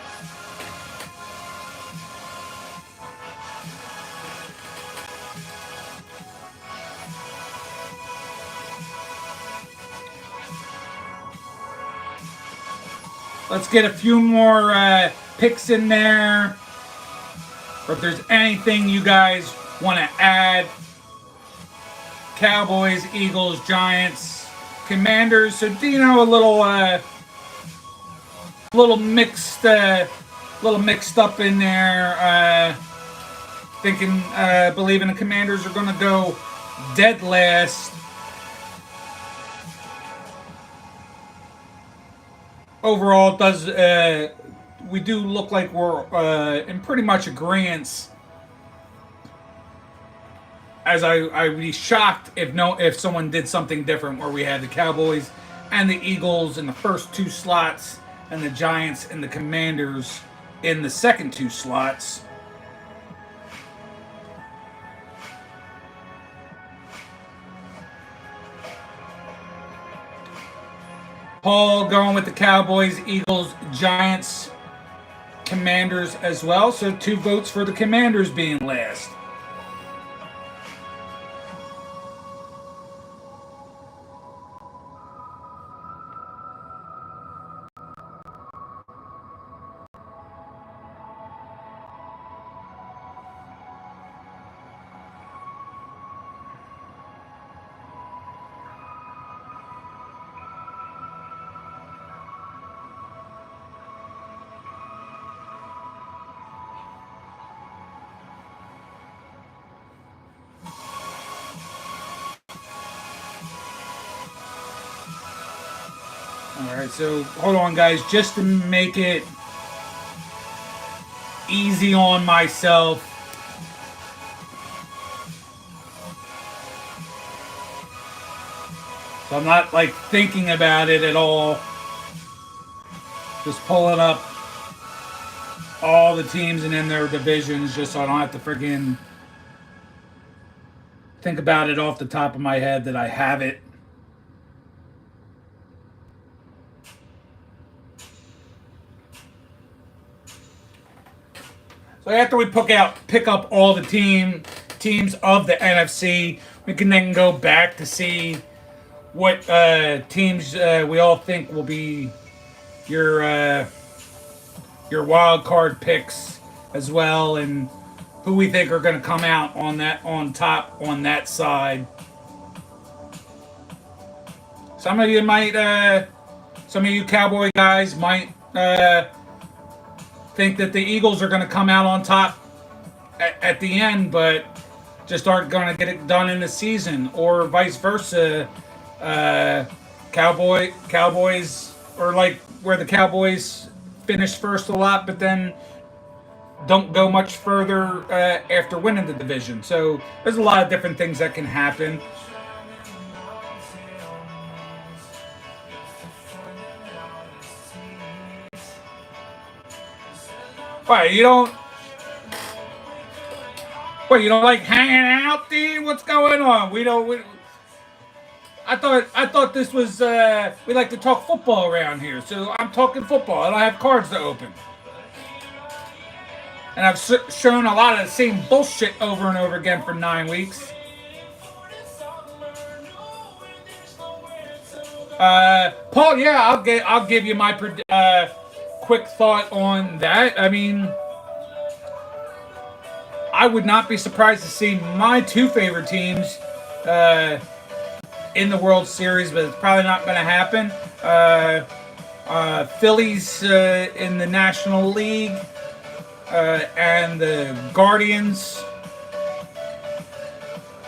Let's get a few more picks in there. Or if there's anything you guys want to add. Cowboys, Eagles, Giants, Commanders. So Dino, a little mixed up in there. Believing the Commanders are going to go dead last. Overall, we do look like we're in pretty much agreement. As I'd be shocked if someone did something different where we had the Cowboys and the Eagles in the first two slots and the Giants and the Commanders in the second two slots. Paul going with the Cowboys, Eagles, Giants, Commanders as well. So 2 votes for the Commanders being last. Alright, so hold on, guys. Just to make it easy on myself, so I'm not like thinking about it at all. Just pulling up all the teams and in their divisions just so I don't have to friggin' think about it off the top of my head that I have it. So after we pick up all the teams of the NFC, we can then go back to see what teams we all think will be your wild card picks as well, and who we think are going to come out on top on that side. Some of you Cowboy guys might think that the Eagles are going to come out on top at the end, but just aren't going to get it done in the season, or vice versa. Cowboys, or like where the Cowboys finish first a lot, but then don't go much further after winning the division. So there's a lot of different things that can happen. Wait, you don't like hanging out, dude? What's going on? I thought this was we like to talk football around here, so I'm talking football. I don't have cards to open, and I've shown a lot of the same bullshit over and over again for 9 weeks. Paul, yeah, I'll give you my quick thought on that. I mean, I would not be surprised to see my 2 favorite teams in the World Series, but it's probably not going to happen. Phillies in the National League and the Guardians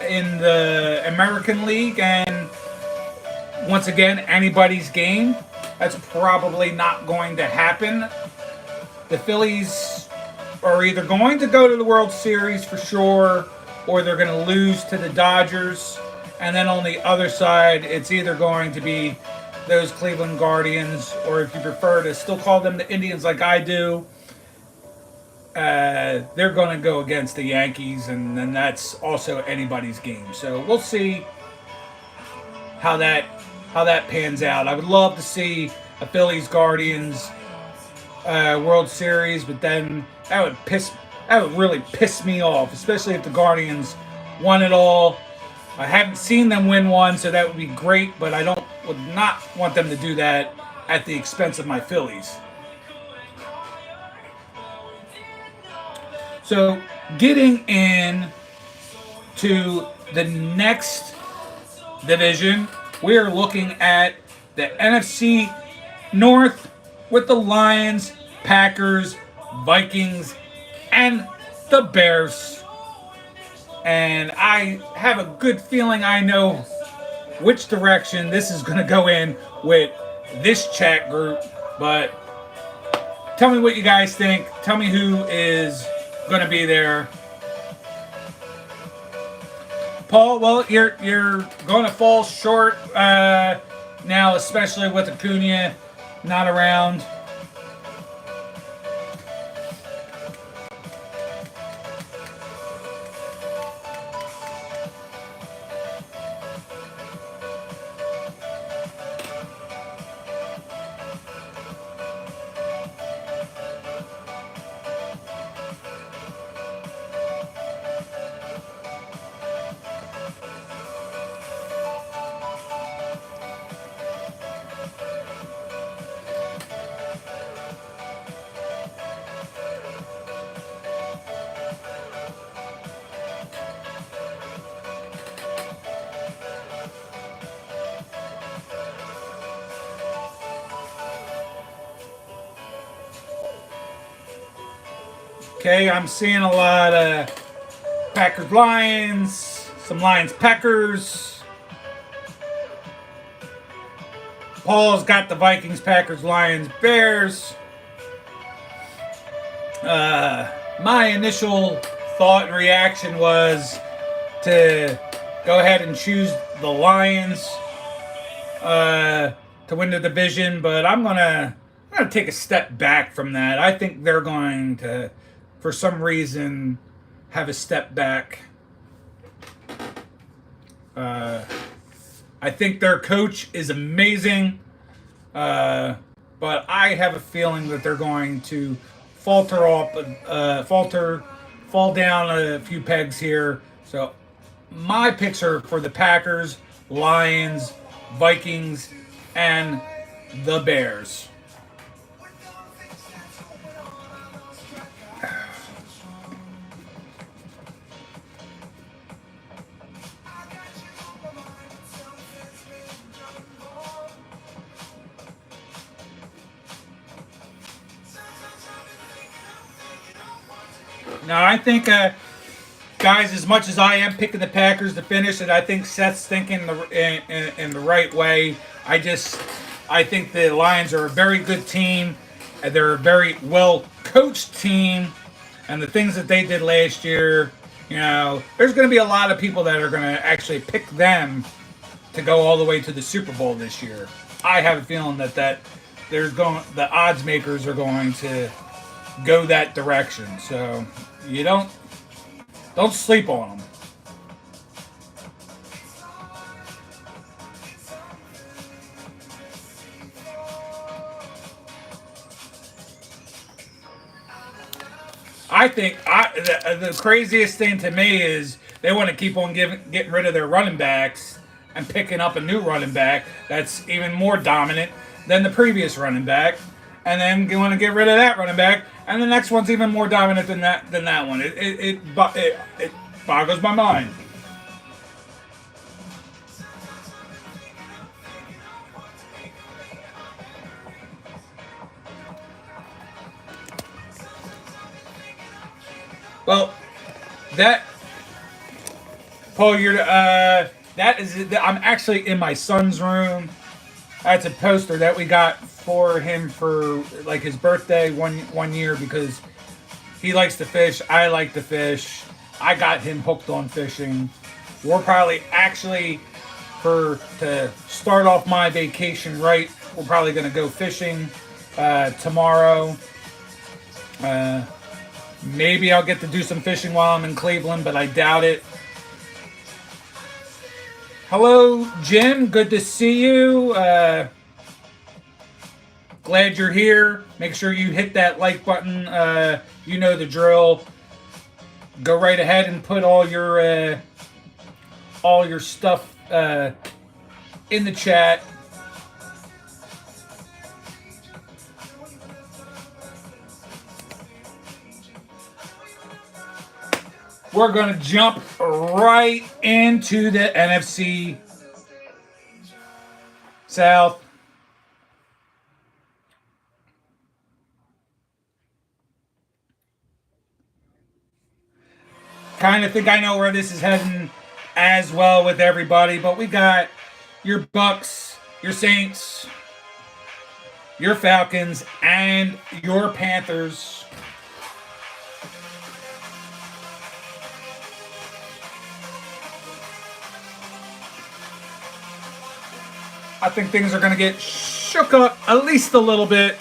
in the American League, and once again, anybody's game. That's probably not going to happen. the Phillies are either going to go to the World Series for sure, or they're going to lose to the Dodgers. And then on the other side, it's either going to be those Cleveland Guardians, or if you prefer to still call them the Indians like I do, they're going to go against the Yankees, and then that's also anybody's game. So we'll see how that pans out. I would love to see a Phillies Guardians World Series, but then that would really piss me off, especially if the Guardians won it all. I haven't seen them win one, so that would be great, but I would not want them to do that at the expense of my Phillies. So, getting in to the next division, we are looking at the NFC North with the Lions, Packers, Vikings, and the Bears. And I have a good feeling I know which direction this is going to go in with this chat group. But tell me what you guys think. Tell me who is going to be there. Paul, well, you're going to fall short now, especially with Acuna not around. Okay, I'm seeing a lot of Packers Lions, some Lions Packers. Paul's got the Vikings, Packers, Lions, Bears. My initial thought and reaction was to go ahead and choose the Lions to win the division, but I'm gonna take a step back from that. I think they're going to, for some reason, have a step back. I think their coach is amazing, but I have a feeling that they're going to fall down a few pegs here. So my picks are for the Packers, Lions, Vikings, and the Bears. Now, I think, guys, as much as I am picking the Packers to finish it, I think Seth's thinking in the right way. I think the Lions are a very good team, and they're a very well-coached team, and the things that they did last year, there's going to be a lot of people that are going to actually pick them to go all the way to the Super Bowl this year. I have a feeling that the odds makers are going to go that direction. So you don't sleep on them. I think the craziest thing to me is they want to keep on getting rid of their running backs and picking up a new running back that's even more dominant than the previous running back, and then you want to get rid of that running back, and the next one's even more dominant than that one. It boggles my mind. Well, Paul, I'm actually in my son's room. That's a poster that we got for him for like his birthday one year because he likes to fish. I like to fish. I got him hooked on fishing. We're probably actually to start off my vacation right. We're probably gonna go fishing tomorrow. Uh, Maybe I'll get to do some fishing while I'm in Cleveland, but I doubt it. Hello, Jim. Good to see you. Glad you're here. Make sure you hit that like button. You know the drill. Go right ahead and put all your stuff in the chat. We're going to jump right into the NFC South. Kind of think I know where this is heading as well with everybody, but we got your Bucks, your Saints, your Falcons, and your Panthers. I think things are going to get shook up at least a little bit.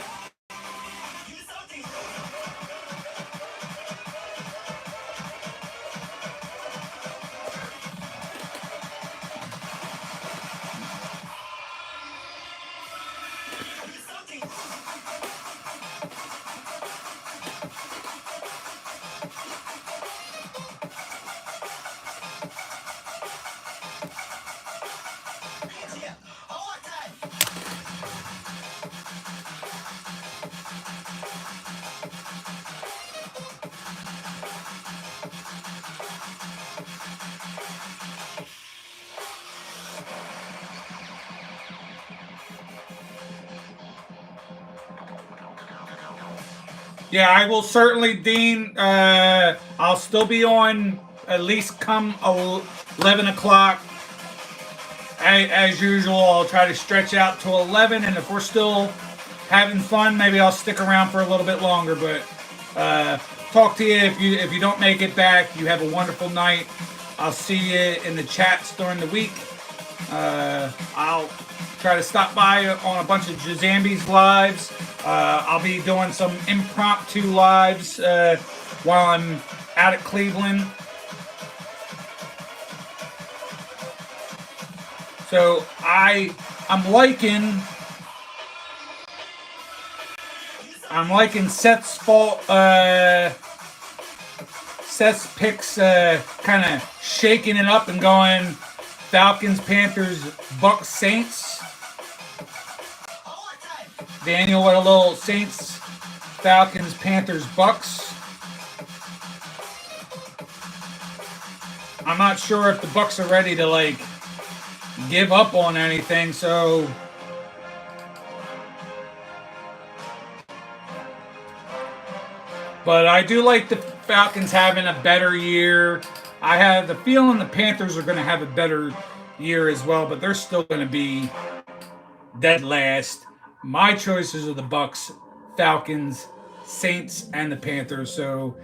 Yeah, I will certainly, Dean. I'll still be on at least come 11 o'clock. As usual, I'll try to stretch out to 11, and if we're still having fun, maybe I'll stick around for a little bit longer. But talk to you if you don't make it back. You have a wonderful night. I'll see you in the chats during the week. I'll try to stop by on a bunch of Jazambi's lives. I'll be doing some impromptu lives while I'm out at Cleveland. So I'm liking Seth's picks, kind of shaking it up and going Falcons, Panthers, Bucks, Saints. Daniel, what a little Saints, Falcons, Panthers, Bucks. I'm not sure if the Bucks are ready to give up on anything, so but I do like the Falcons having a better year. I have the feeling the Panthers are going to have a better year as well, but they're still going to be dead last. My choices are the Bucks, Falcons, Saints, and the Panthers. So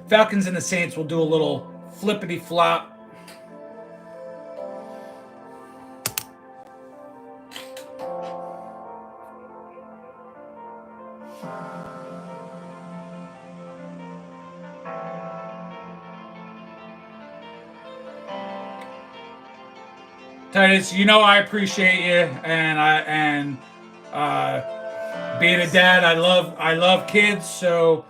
Falcons and the Saints will do a little flippity flop. Titus, you know I appreciate you, and being a dad, I love kids. So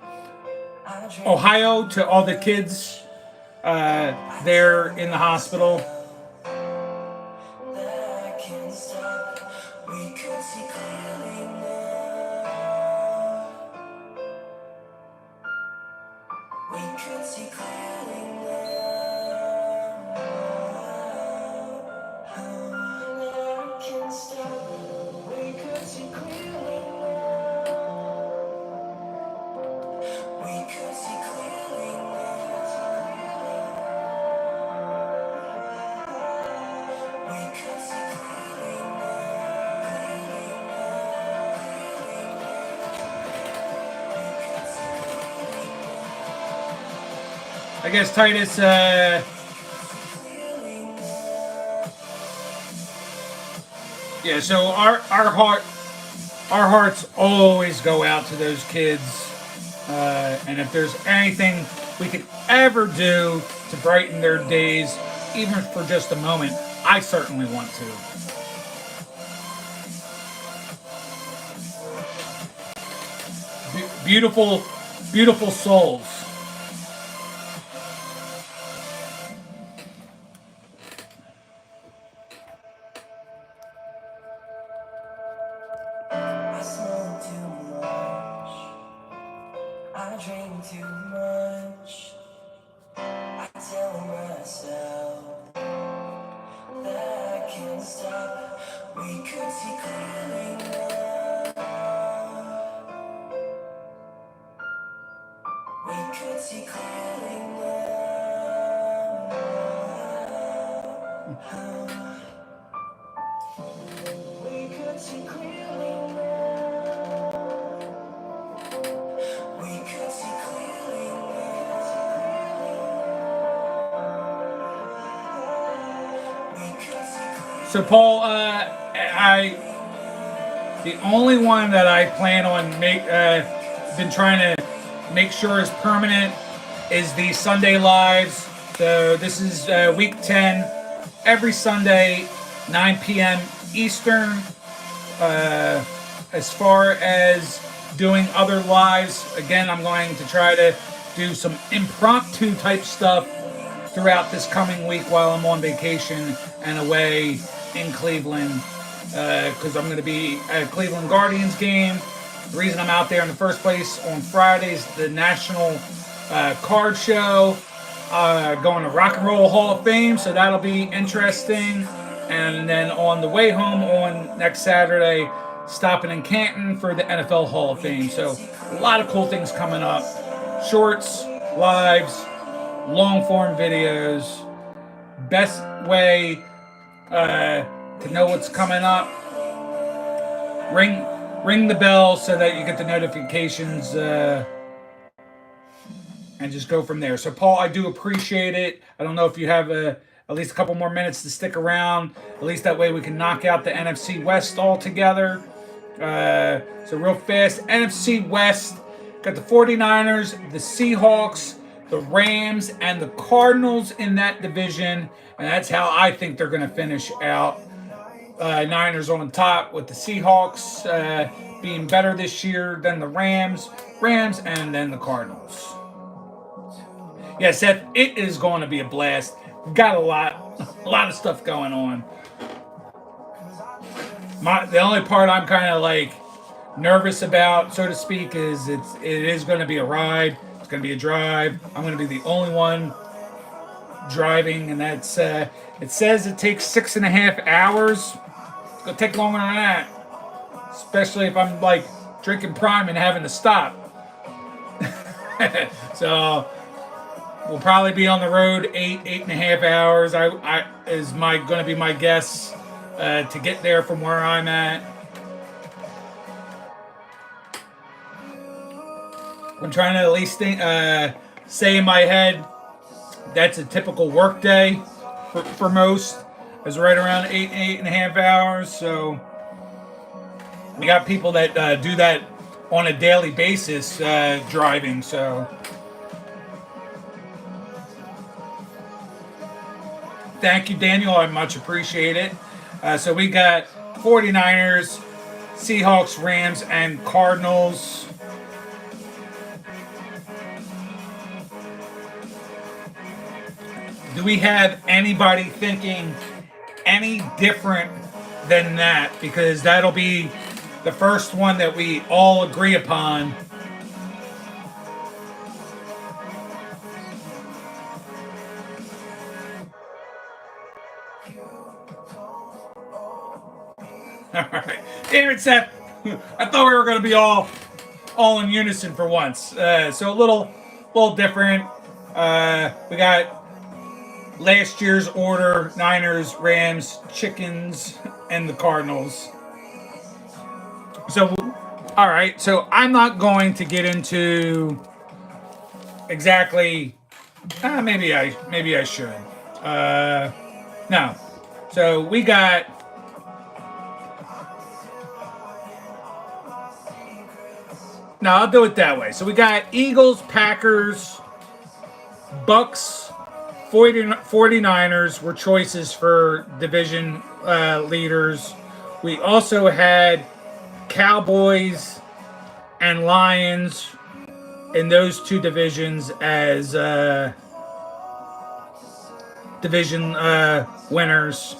Ohio to all the kids there in the hospital. I guess Titus, yeah, so our hearts always go out to those kids. And if there's anything we could ever do to brighten their days, even for just a moment, I certainly want to. Beautiful, beautiful souls. I smoke too much. I drink too much. I tell myself that I can't stop. We could see clearly now. We could see clearly now. We could see clearly now. We could see clearly now. We could see clearly. So Paul, the only one that I plan on been trying to make sure is permanent is the Sunday lives. So this is week 10, every Sunday, 9 p.m. Eastern. As far as doing other lives, again, I'm going to try to do some impromptu type stuff throughout this coming week while I'm on vacation and away in Cleveland, because I'm going to be at a Cleveland Guardians game. The reason I'm out there in the first place on Fridays, the National Card Show, going to Rock and Roll Hall of Fame, so that'll be interesting. And then on the way home on next Saturday, stopping in Canton for the NFL Hall of Fame. So a lot of cool things coming up. Shorts, lives, long form videos. Best way to know what's coming up. Ring the bell so that you get the notifications, and just go from there. So Paul, I do appreciate it. I don't know if you have at least a couple more minutes to stick around. At least that way we can knock out the NFC West altogether. So real fast, NFC West, got the 49ers, the Seahawks, the Rams, and the Cardinals in that division. And that's how I think they're going to finish out. Niners on top with the Seahawks being better this year than the Rams, and then the Cardinals. Yeah, Seth, it is going to be a blast. Got a lot of stuff going on. The only part I'm kind of like nervous about, so to speak, is it is going to be a ride. It's going to be a drive. I'm going to be the only one driving, and that's it says it takes 6.5 hours. It's going to take longer than that, especially if I'm like drinking Prime and having to stop. So we'll probably be on the road 8.5 hours. Is going to be my guess to get there from where I'm at. I'm trying to at least say in my head that's a typical work day for most. It's right around 8.5 hours. So we got people that do that on a daily basis driving. So thank you, Daniel. I much appreciate it. So we got 49ers, Seahawks, Rams, and Cardinals. Do we have anybody thinking any different than that? Because that'll be the first one that we all agree upon. All right, damn it, Seth. I thought we were going to be all in unison for once. So a little different. We got last year's order: Niners, Rams, Chickens, and the Cardinals. So, all right. So I'm not going to get into exactly Maybe I should. No. So we got. No, I'll do it that way. So we got Eagles, Packers, Bucks, 49ers were choices for division leaders. We also had Cowboys and Lions in those two divisions as division winners.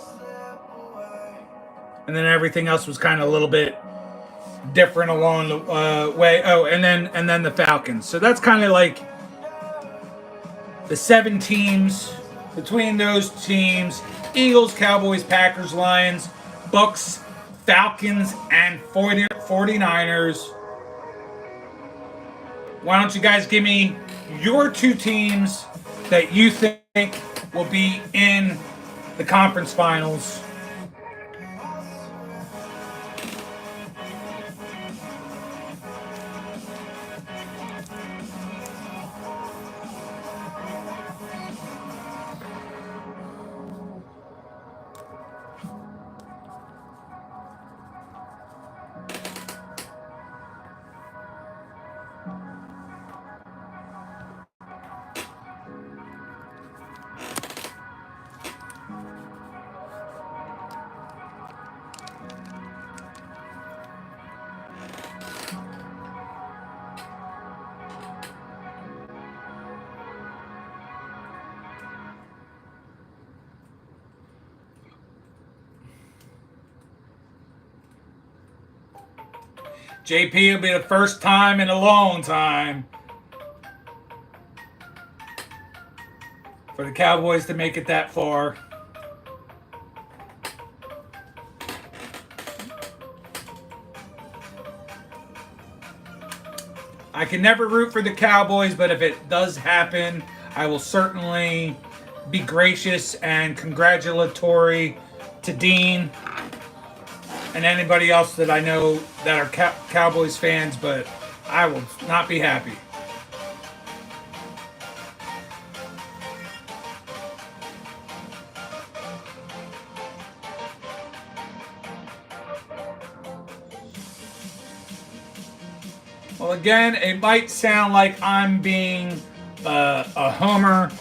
And then everything else was kind of a little bit different along the way. Oh, and then the Falcons. So that's kind of like the 7 teams between those teams: Eagles, Cowboys, Packers, Lions, Bucks, Falcons, and 49ers. Why don't you guys give me your 2 teams that you think will be in the conference finals? JP will be the first time in a long time for the Cowboys to make it that far. I can never root for the Cowboys, but if it does happen, I will certainly be gracious and congratulatory to Dean and anybody else that I know that are Cowboys fans, but I will not be happy. Well, again, it might sound like I'm being a homer,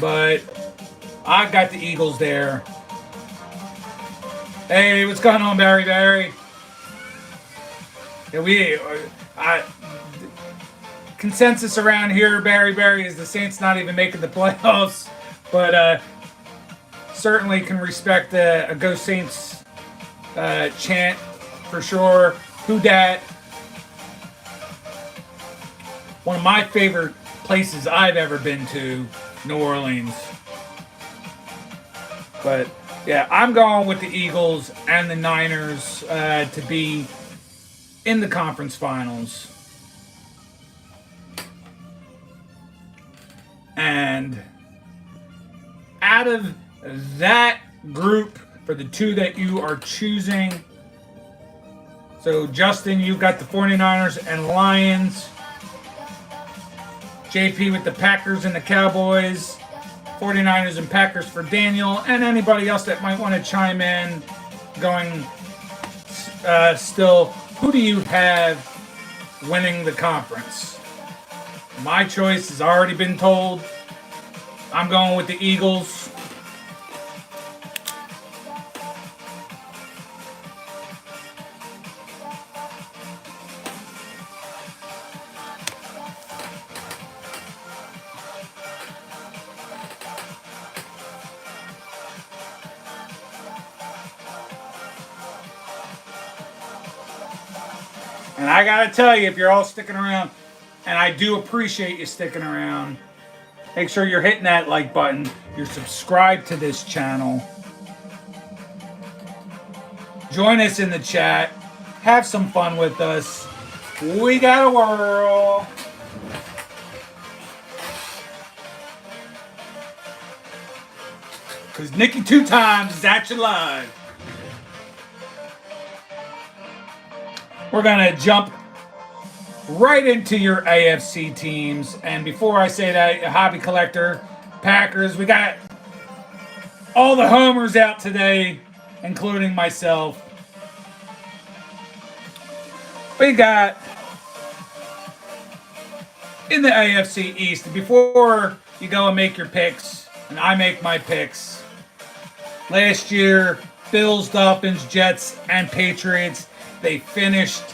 but I got the Eagles there. Hey, what's going on, Barry? Yeah, consensus around here, Barry, is the Saints not even making the playoffs, but certainly can respect a Go Saints chant for sure. Who dat? One of my favorite places I've ever been to, New Orleans. But yeah, I'm going with the Eagles and the Niners to be in the conference finals. And out of that group, for the 2 that you are choosing, so Justin, you've got the 49ers and Lions. JP with the Packers and the Cowboys. 49ers and Packers for Daniel, and anybody else that might want to chime in going still. Who do you have winning the conference? My choice has already been told. I'm going with the Eagles. And I gotta tell you, if you're all sticking around, and I do appreciate you sticking around, make sure you're hitting that like button. You're subscribed to this channel. Join us in the chat. Have some fun with us. We got a world. Because Nikki 2 times is at you live. We're going to jump right into your AFC teams. And before I say that, hobby collector, Packers, we got all the homers out today, including myself. We got in the AFC East, before you go and make your picks, and I make my picks, last year, Bills, Dolphins, Jets, and Patriots, they finished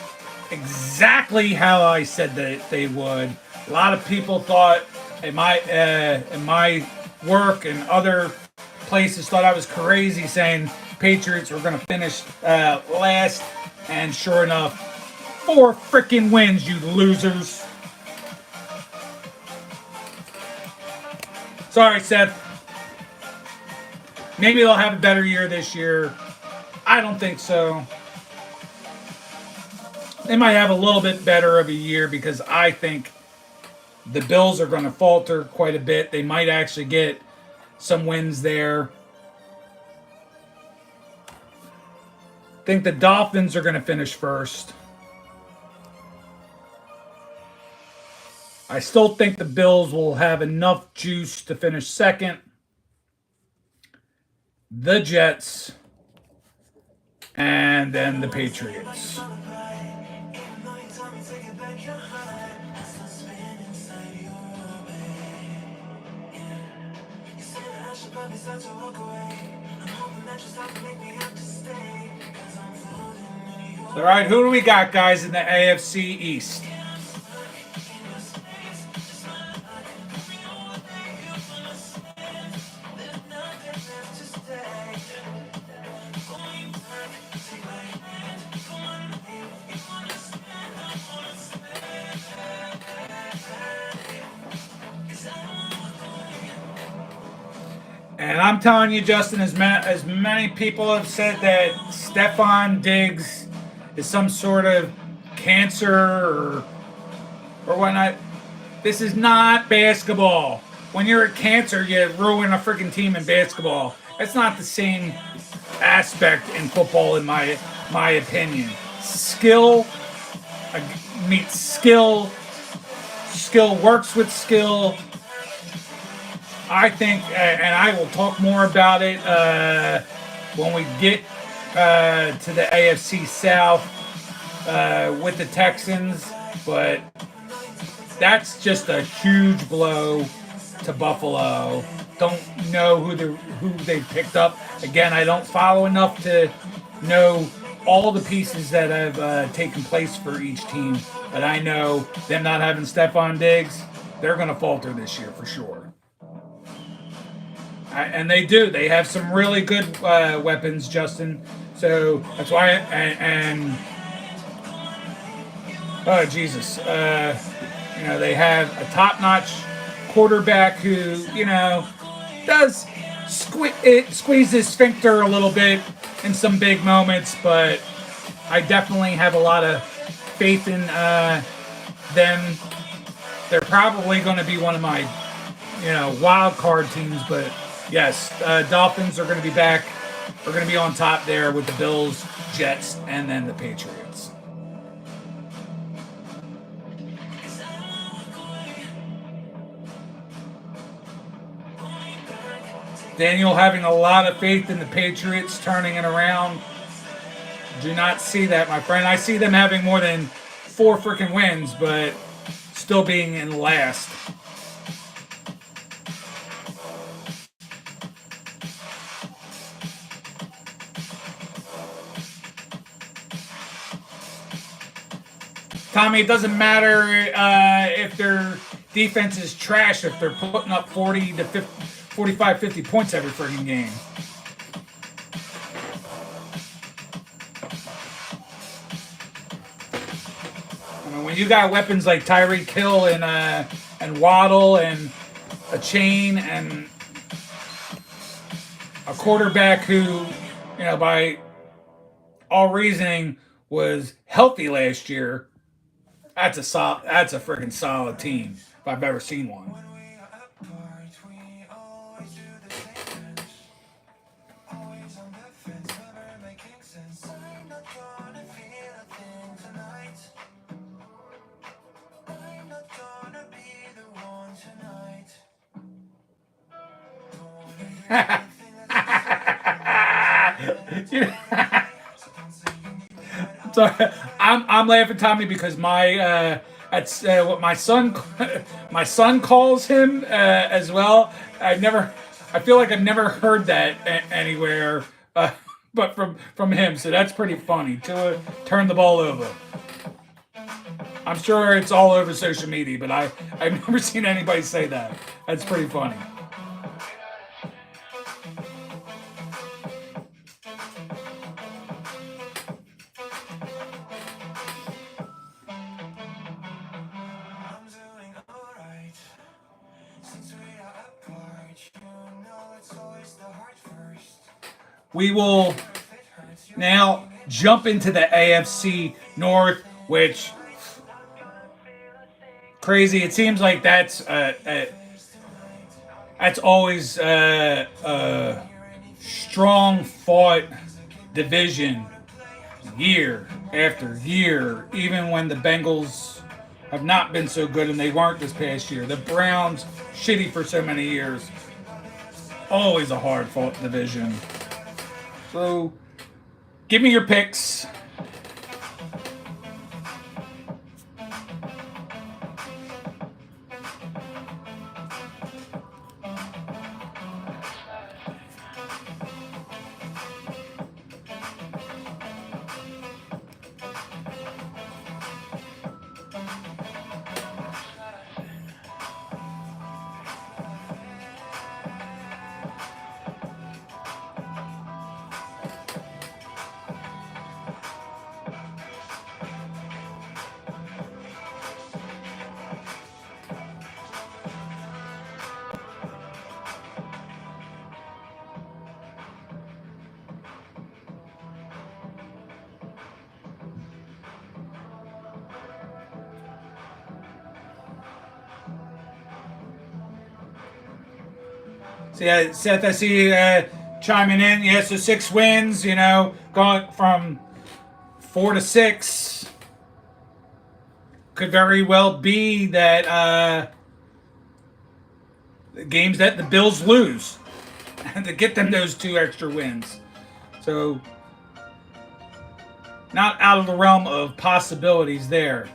exactly how I said that they would. A lot of people thought in my work and other places thought I was crazy saying Patriots were going to finish last, and sure enough, 4 freaking wins, you losers. Sorry, Seth. Maybe they'll have a better year this year. I don't think so. They might have a little bit better of a year because I think the Bills are going to falter quite a bit. They might actually get some wins there. I think the Dolphins are going to finish first. I still think the Bills will have enough juice to finish second. The Jets, and then the Patriots. All right, who do we got, guys, in the AFC East? And I'm telling you, Justin, as many people have said that Stephon Diggs is some sort of cancer or whatnot. This is not basketball. When you're a cancer, you ruin a freaking team in basketball. That's not the same aspect in football, in my opinion. Skill meets skill. Skill works with skill. I think, and I will talk more about it when we get to the AFC South with the Texans, but that's just a huge blow to Buffalo. Don't know who they picked up. Again, I don't follow enough to know all the pieces that have taken place for each team, but I know them not having Stephon Diggs, they're going to falter this year for sure. And they do. They have some really good weapons, Justin. So that's why. And oh Jesus, they have a top-notch quarterback who does squeeze his sphincter a little bit in some big moments, but I definitely have a lot of faith in them. They're probably going to be one of my wild card teams, but. Yes, Dolphins are going to be back. We're going to be on top there with the Bills, Jets, and then the Patriots. Daniel having a lot of faith in the Patriots turning it around. Do not see that, my friend. I see them having more than 4 freaking wins, but still being in last. Tommy, it doesn't matter if their defense is trash if they're putting up 40 to 50, 45, 50 points every freaking game. I mean, when you got weapons like Tyreek Hill and Waddle and a chain and a quarterback who, by all reasoning was healthy last year. That's a freaking solid team if I've ever seen one. You know, so I'm laughing, Tommy, because that's what my son calls him as well. I feel like I've never heard that anywhere, but from him. So that's pretty funny. To turn the ball over. I'm sure it's all over social media, but I've never seen anybody say that. That's pretty funny. I'm doing alright. Since we are apart, you know it's always the heart first. We will If it hurts you, now jump into the AFC North, which crazy. It seems like that's always a strong fought division year after year, even when the Bengals have not been so good and they weren't this past year. The Browns, shitty for so many years. Always a hard fought division. So, give me your picks. So yeah, Seth, I see you chiming in. Yeah, so 6 wins. Going from 4 to 6. Could very well be that the games that the Bills lose and to get them those 2 extra wins. So not out of the realm of possibilities there.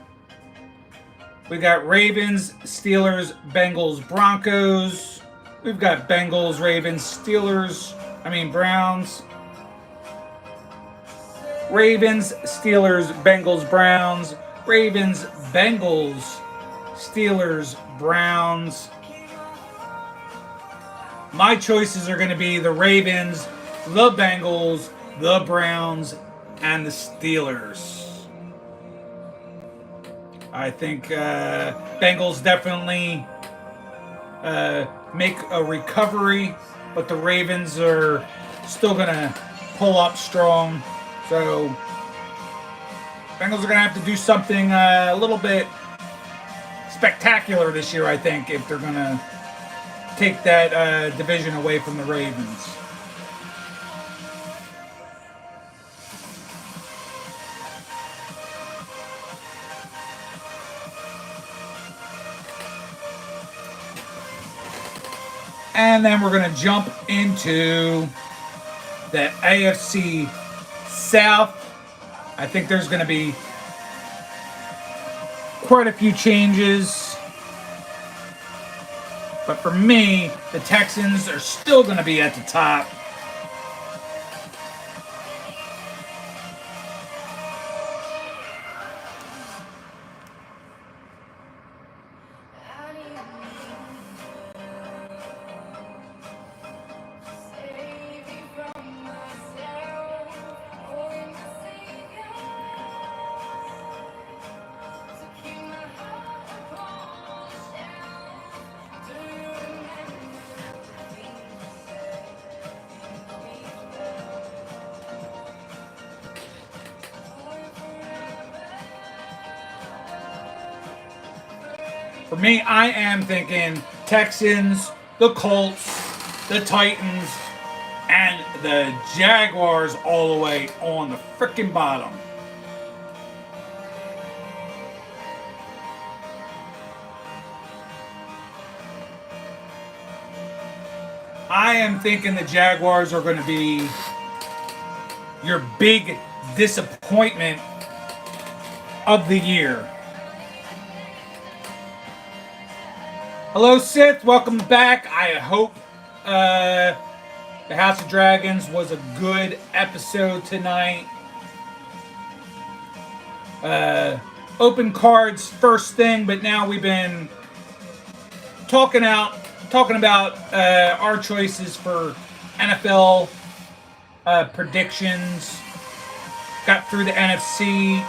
We got Ravens, Steelers, Bengals, Broncos. We've got Bengals, Ravens, Steelers. Browns. Ravens, Steelers, Bengals, Browns. Ravens, Bengals, Steelers, Browns. My choices are going to be the Ravens, the Bengals, the Browns, and the Steelers. I think Bengals definitely make a recovery, but the Ravens are still going to pull up strong. So Bengals are going to have to do something a little bit spectacular this year, I think, if they're going to take that division away from the Ravens. And then we're going to jump into the AFC South. I think there's going to be quite a few changes. But for me, the Texans are still going to be at the top. For me, I am thinking Texans, the Colts, the Titans, and the Jaguars all the way on the freaking bottom. I am thinking the Jaguars are going to be your big disappointment of the year. Hello, Sith. Welcome back. I hope the House of Dragons was a good episode tonight. Open cards first thing, but now we've been talking about our choices for NFL predictions. Got through the NFC.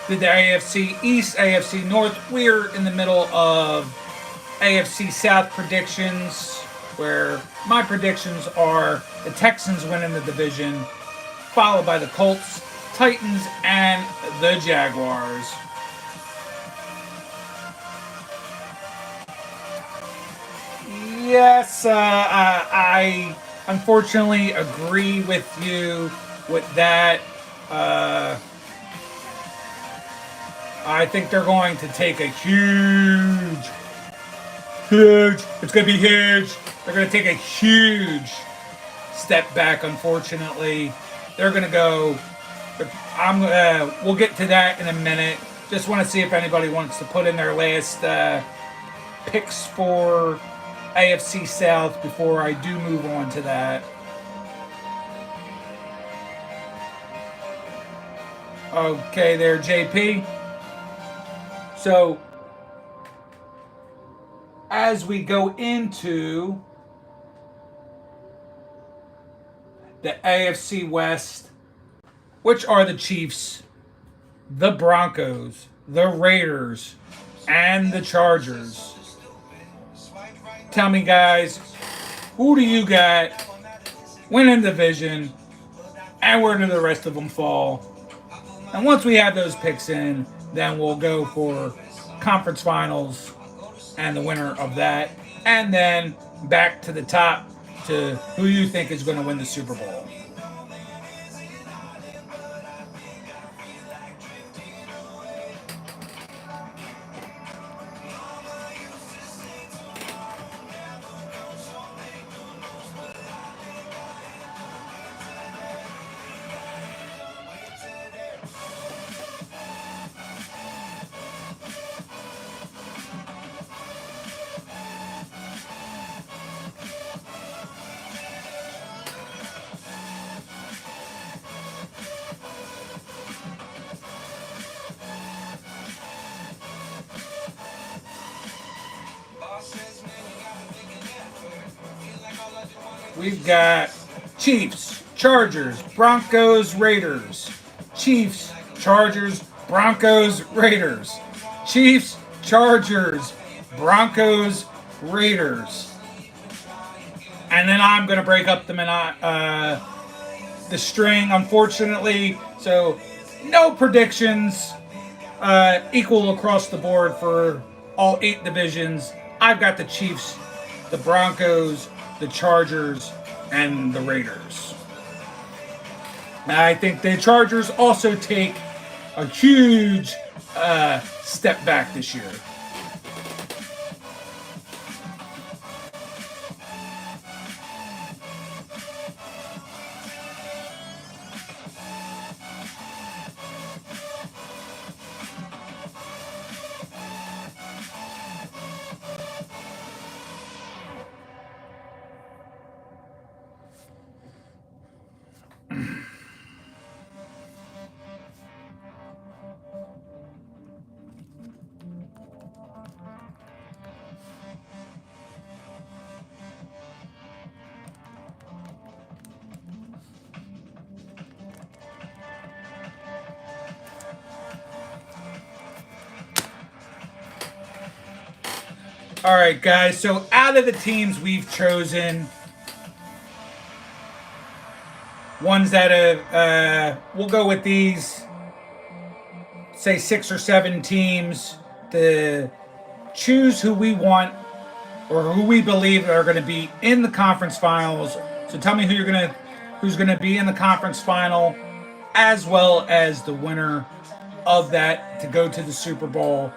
Did the AFC East, AFC North. We're in the middle of AFC South predictions, where my predictions are the Texans winning the division, followed by the Colts, Titans, and the Jaguars. Yes, I unfortunately agree with you with that. I think they're going to take a huge, it's going to be huge. They're going to take a huge step back, unfortunately. They're going to go, we'll get to that in a minute. Just want to see if anybody wants to put in their last picks for AFC South before I do move on to that. Okay, there, JP. So, as we go into the AFC West, which are the Chiefs, the Broncos, the Raiders, and the Chargers. Tell me, guys, who do you got winning the division, and where do the rest of them fall? And once we have those picks in, then we'll go for conference finals and the winner of that, and then back to the top to who you think is going to win the Super Bowl. We've got Chiefs, Chargers, Broncos, Raiders. Chiefs, Chargers, Broncos, Raiders. Chiefs, Chargers, Broncos, Raiders. And then I'm going to break up the string, unfortunately. So no predictions equal across the board for all 8 divisions. I've got the Chiefs, the Broncos, the Chargers, and the Raiders. I think the Chargers also take a huge step back this year. All right, guys. So out of the teams we've chosen, ones that have, we'll go with these, say 6 or 7 teams to choose who we want or who we believe are going to be in the conference finals. So tell me who's going to be in the conference final, as well as the winner of that to go to the Super Bowl.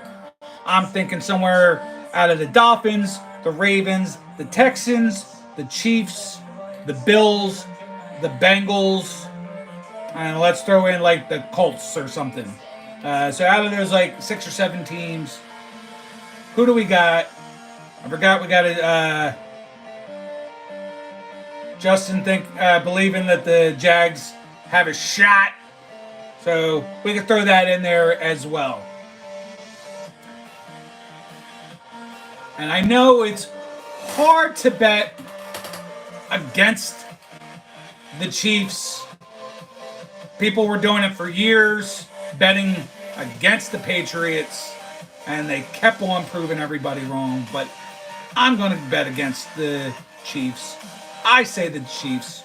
I'm thinking somewhere out of the Dolphins, the Ravens, the Texans, the Chiefs, the Bills, the Bengals, and let's throw in like the Colts or something. So out of those like 6 or 7 teams, who do we got? I forgot we got it. Justin believing that the Jags have a shot, so we can throw that in there as well. And I know it's hard to bet against the Chiefs. People were doing it for years, betting against the Patriots, and they kept on proving everybody wrong. But I'm going to bet against the Chiefs. I say the Chiefs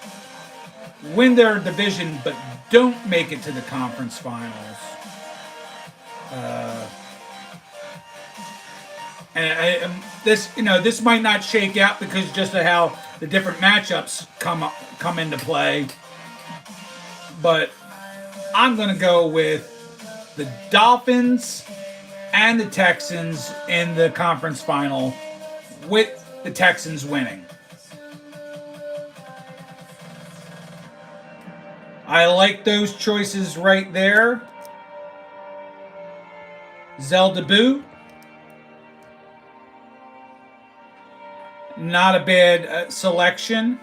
win their division, but don't make it to the conference finals. And this might not shake out because just of how the different matchups come into play. But I'm going to go with the Dolphins and the Texans in the conference final, with the Texans winning. I like those choices right there. Zelda Boo. Not a bad selection.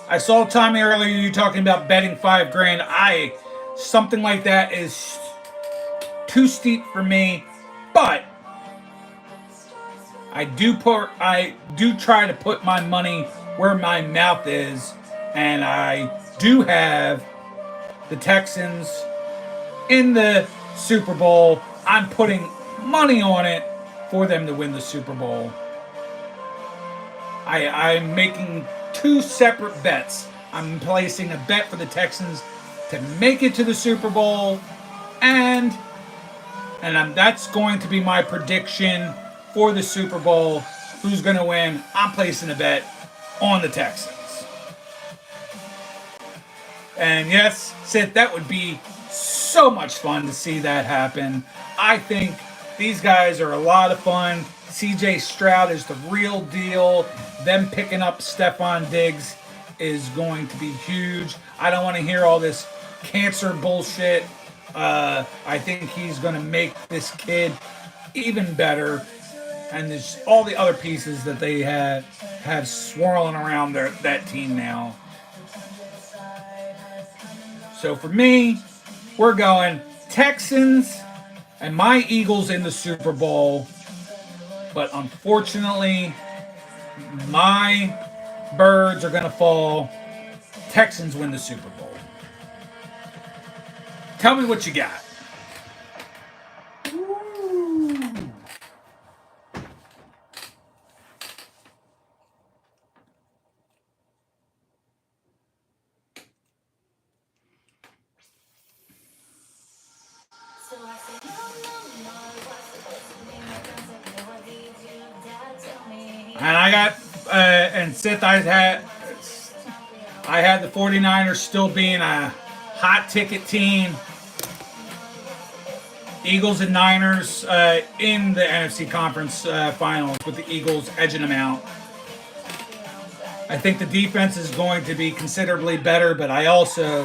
I saw Tommy earlier, you talking about betting $5,000. Something like that is too steep for me, but I do try to put my money where my mouth is, and I do have the Texans in the Super Bowl. I'm putting money on it for them to win the Super Bowl. I'm making 2 separate bets. I'm placing a bet for the Texans to make it to the Super Bowl, and that's going to be my prediction for the Super Bowl. Who's going to win? I'm placing a bet on the Texans. And yes, Sith, that would be so much fun to see that happen. I think these guys are a lot of fun. CJ Stroud is the real deal. Them picking up Stephon Diggs is going to be huge. I don't want to hear all this cancer bullshit. I think he's going to make this kid even better. And there's all the other pieces that they have swirling around that team now. So for me, we're going Texans and my Eagles in the Super Bowl. But unfortunately, my birds are going to fall. Texans win the Super Bowl. Tell me what you got. And I got, and Sith, I had the 49ers still being a hot ticket team. Eagles and Niners in the NFC Conference Finals, with the Eagles edging them out. I think the defense is going to be considerably better, but I also,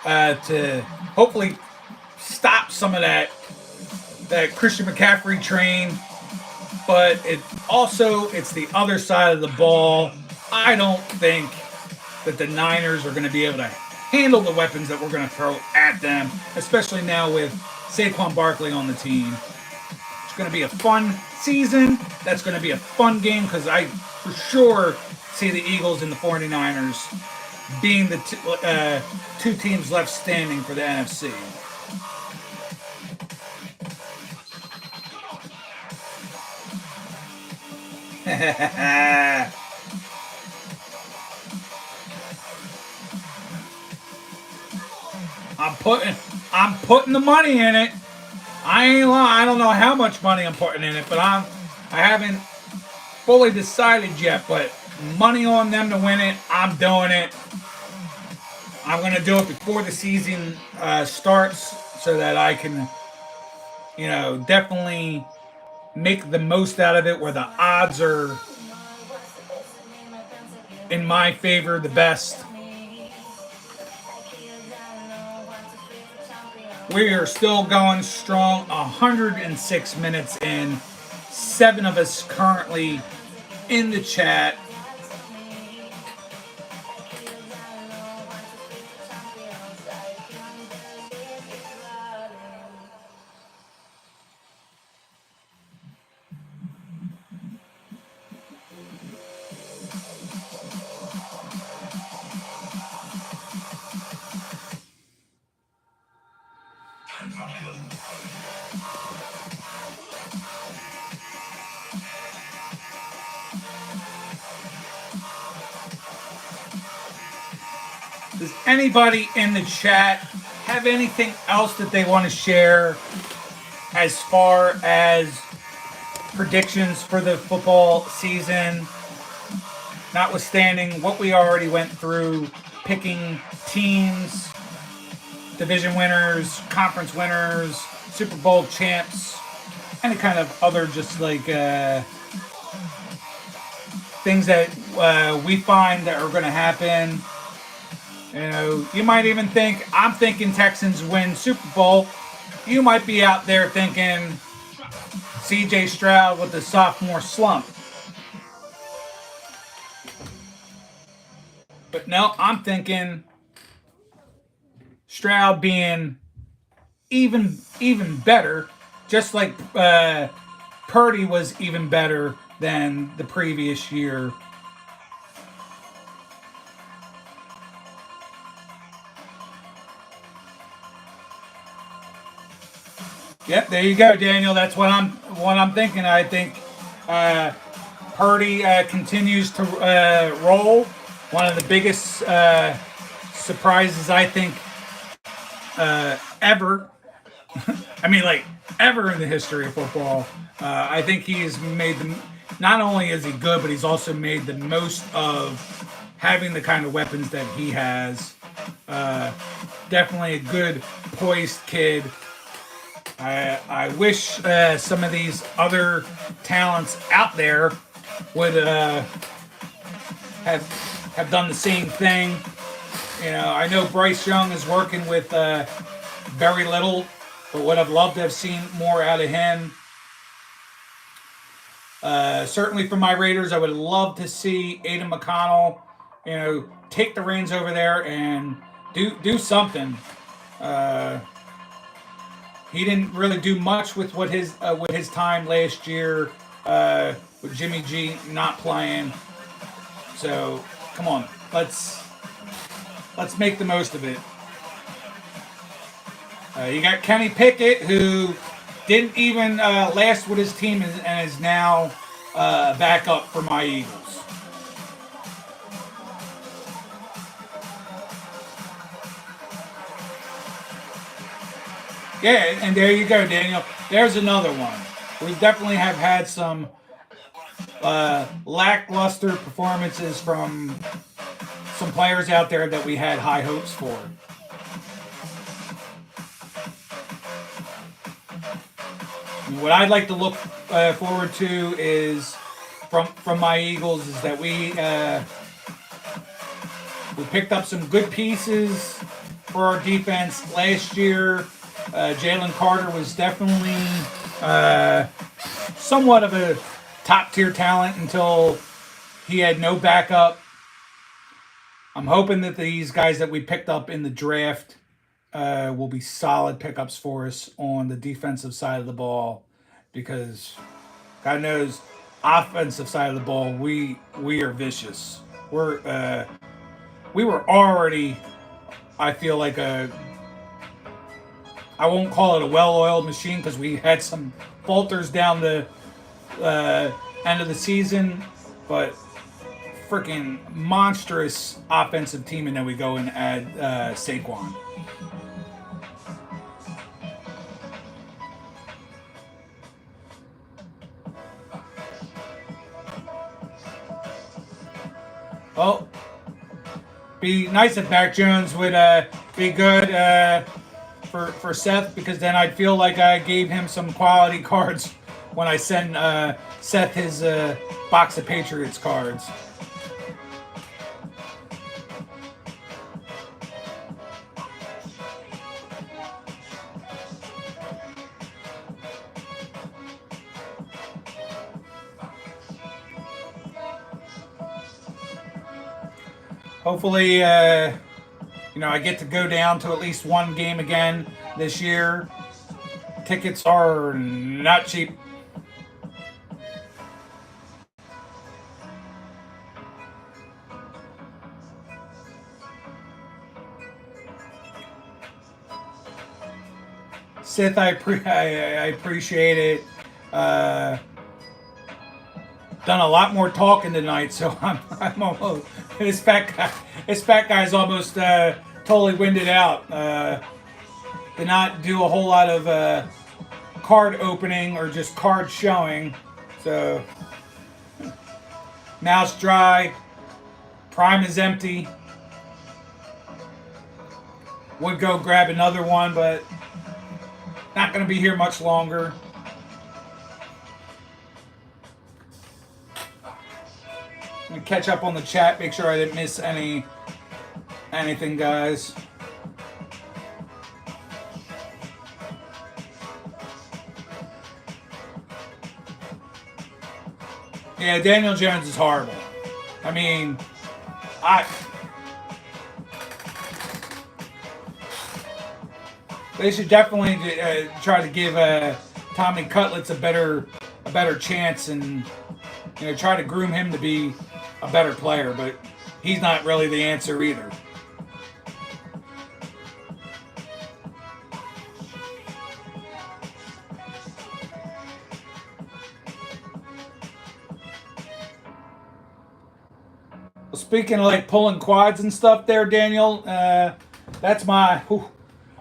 to hopefully stop some of that Christian McCaffrey train. But it's the other side of the ball. I don't think that the Niners are going to be able to handle the weapons that we're going to throw at them, especially now with Saquon Barkley on the team. It's going to be a fun season. That's going to be a fun game because I for sure see the Eagles and the 49ers being the 2 teams left standing for the NFC. I'm putting the money in it. I ain't lying. I don't know how much money I'm putting in it, but I haven't fully decided yet. But money on them to win it. I'm doing it. I'm gonna do it before the season starts so that I can definitely make the most out of it where the odds are in my favor the best. We are still going strong, 106 minutes in, 7 of us currently in the chat. Does anybody in the chat have anything else that they want to share as far as predictions for the football season? Notwithstanding what we already went through, picking teams, division winners, conference winners, Super Bowl champs, any kind of other just like things that we find that are going to happen. You might even think, I'm thinking Texans win Super Bowl. You might be out there thinking CJ Stroud with the sophomore slump. But no, I'm thinking Stroud being even better, just like Purdy was even better than the previous year. Yep, there you go, Daniel. That's what I'm thinking. I think Purdy continues to roll. One of the biggest surprises I think ever. I mean, like ever in the history of football. I think he's made not only is he good, but he's also made the most of having the kind of weapons that he has. Definitely a good, poised kid. I wish some of these other talents out there would have done the same thing. I know Bryce Young is working with very little, but would have loved to have seen more out of him. Certainly for my Raiders, I would love to see Aiden McConnell, take the reins over there and do something. He didn't really do much with his time last year with Jimmy G not playing. So come on, let's make the most of it. You got Kenny Pickett, who didn't even last with his team and is now back up for my Eagles. Yeah, and there you go, Daniel. There's another one. We definitely have had some lackluster performances from some players out there that we had high hopes for. And what I'd like to look forward to is from my Eagles is that we picked up some good pieces for our defense last year. Jalen Carter was definitely somewhat of a top-tier talent until he had no backup. I'm hoping that these guys that we picked up in the draft will be solid pickups for us on the defensive side of the ball, because God knows, offensive side of the ball, we are vicious. We were already, I feel like I won't call it a well-oiled machine because we had some falters down the end of the season, but freaking monstrous offensive team, and then we go and add Saquon. Well, be nice if Mac Jones would be good. for Seth, because then I'd feel like I gave him some quality cards when I send Seth his box of Patriots cards. Hopefully, I get to go down to at least one game again this year. Tickets are not cheap. Sith, I appreciate it. Done a lot more talking tonight, so I'm almost this fat guy's almost totally winded out. Did not do a whole lot of card opening or just card showing, so mouth's dry. Prime is empty. Would go grab another one, but not going to be here much longer. Let me catch up on the chat, make sure I didn't miss anything, guys. Yeah, Daniel Jones is horrible. I mean, they should definitely try to give Tommy Cutlets a better chance, and try to groom him to be a better player, but he's not really the answer either. Well, speaking of like pulling quads and stuff there, Daniel, that's my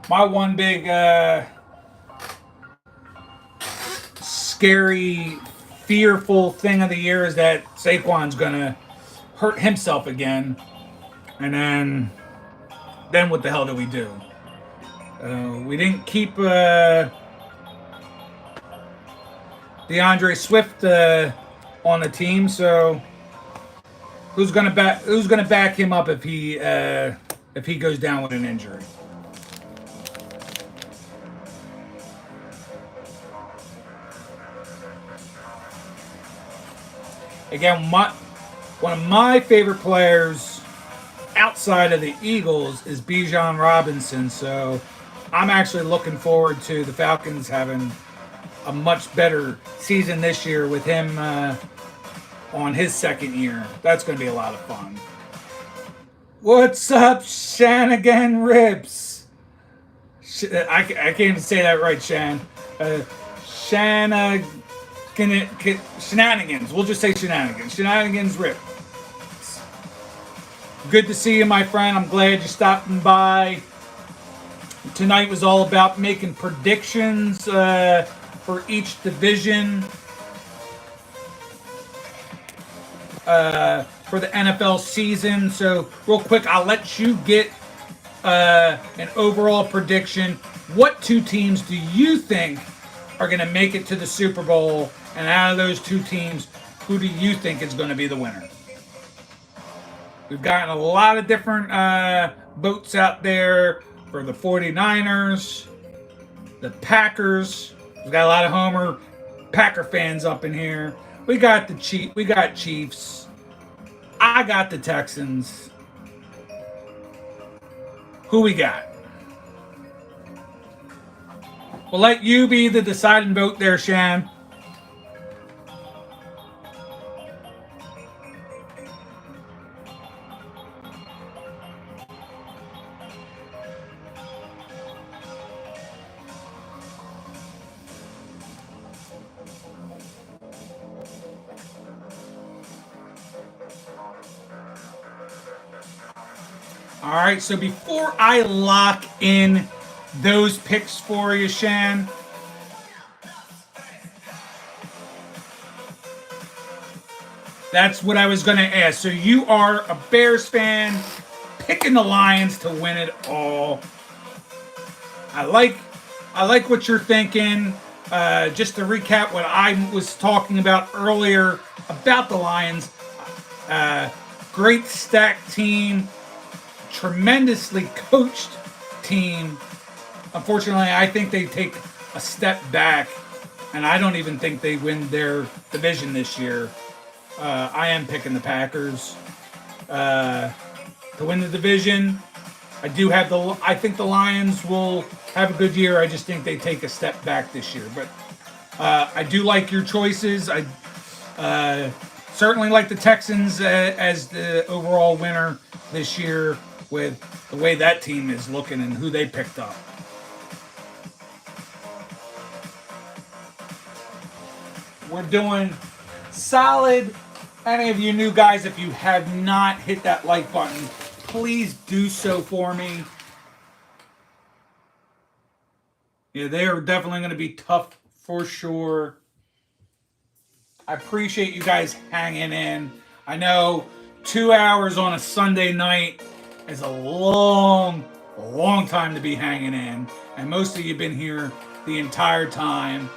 one big scary, fearful thing of the year is that Saquon's gonna hurt himself again, and then what the hell do we do? We didn't keep DeAndre Swift on the team, so who's gonna back him up if he goes down with an injury? Again, one of my favorite players outside of the Eagles is Bijan Robinson, so I'm actually looking forward to the Falcons having a much better season this year with him on his second year. That's going to be a lot of fun. What's up, Shanagan Ribs? I can't even say that right, Shan. Shenanigans. We'll just say shenanigans. Shenanigans Rip. Good to see you, my friend. I'm glad you stopped by. Tonight was all about making predictions for each division for the NFL season. So real quick, I'll let you get an overall prediction. What two teams do you think are going to make it to the Super Bowl? And out of those two teams, who do you think is going to be the winner? We've gotten a lot of different votes out there for the 49ers, the Packers. We've got a lot of Homer Packer fans up in here. We got Chiefs. I got the Texans. Who we got? We'll let you be the deciding vote there, Shan. All right, so before I lock in those picks for you, Shan, that's what I was going to ask. So you are a Bears fan, picking the Lions to win it all. I like what you're thinking. Just to recap what I was talking about earlier about the Lions. Great stacked team, tremendously coached team. Unfortunately, I think they take a step back, and I don't even think they win their division this year. I am picking the Packers to win the division. I think the Lions will have a good year. I just think they take a step back this year. But I do like your choices. I certainly like the Texans as the overall winner this year with the way that team is looking and who they picked up. We're doing solid. Any of you new guys, if you have not hit that like button, please do so for me. Yeah, they are definitely going to be tough for sure. I appreciate you guys hanging in. I know 2 hours on a Sunday night is a long time to be hanging in. And most of you have been here the entire time.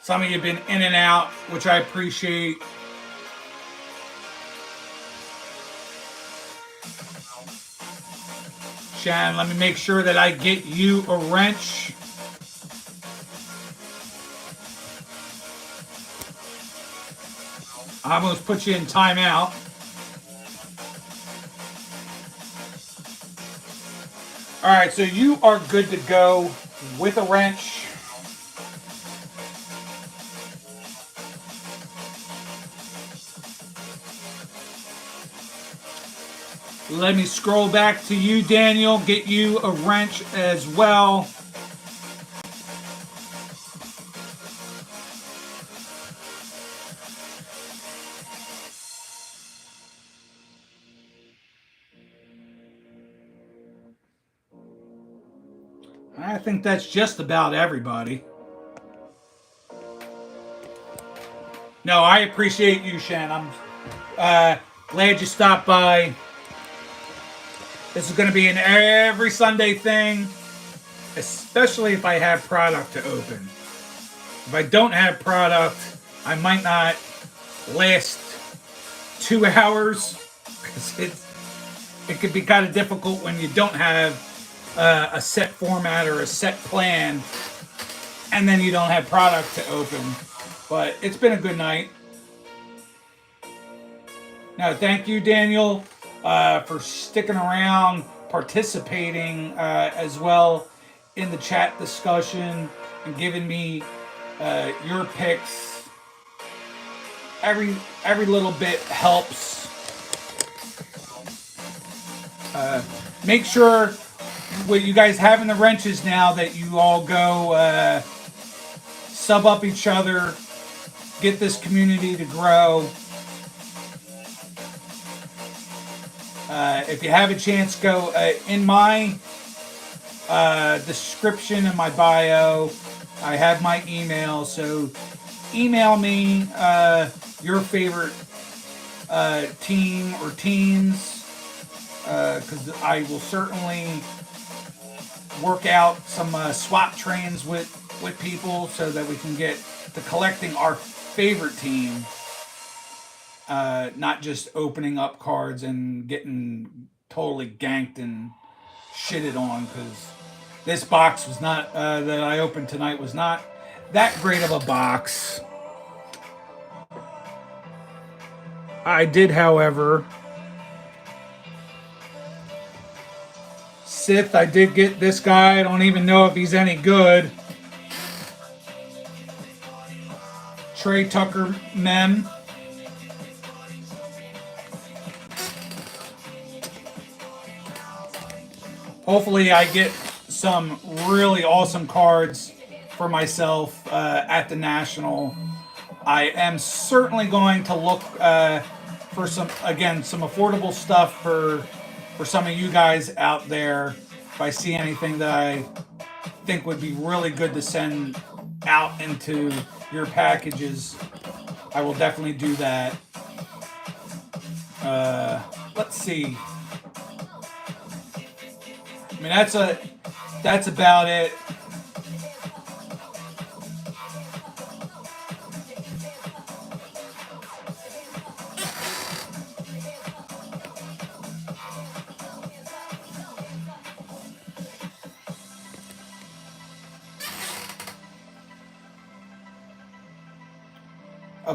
Some of you have been in and out, which I appreciate. Shannon, let me make sure that I get you a wrench. I almost put you in timeout. All right, so you are good to go with a wrench. Let me scroll back to you, Daniel, get you a wrench as well. I think that's just about everybody. No, I appreciate you, Shan. I'm glad you stopped by. This is going to be an every Sunday thing, especially if I have product to open. If I don't have product, I might not last 2 hours because it could be kind of difficult when you don't have a set format or a set plan, and then you don't have product to open. But it's been a good night. Now, thank you, Daniel, for sticking around, participating as well in the chat discussion and giving me your picks. Every little bit helps. Make sure what you guys have in the wrenches now that you all go sub up each other, get this community to grow. If you have a chance, go in my description in my bio. I have my email, so email me your favorite team or teams, because I will certainly work out some swap trains with people so that we can get to collecting our favorite team. Not just opening up cards and getting totally ganked and shitted on, because this box was not that I opened tonight was not that great of a box. I did, however, Sith, I did get this guy. I don't even know if he's any good. Trey Tucker Mem. Hopefully I get some really awesome cards for myself at the National. I am certainly going to look for some affordable stuff for some of you guys out there. If I see anything that I think would be really good to send out into your packages, I will definitely do that. Let's see. I mean, that's about it.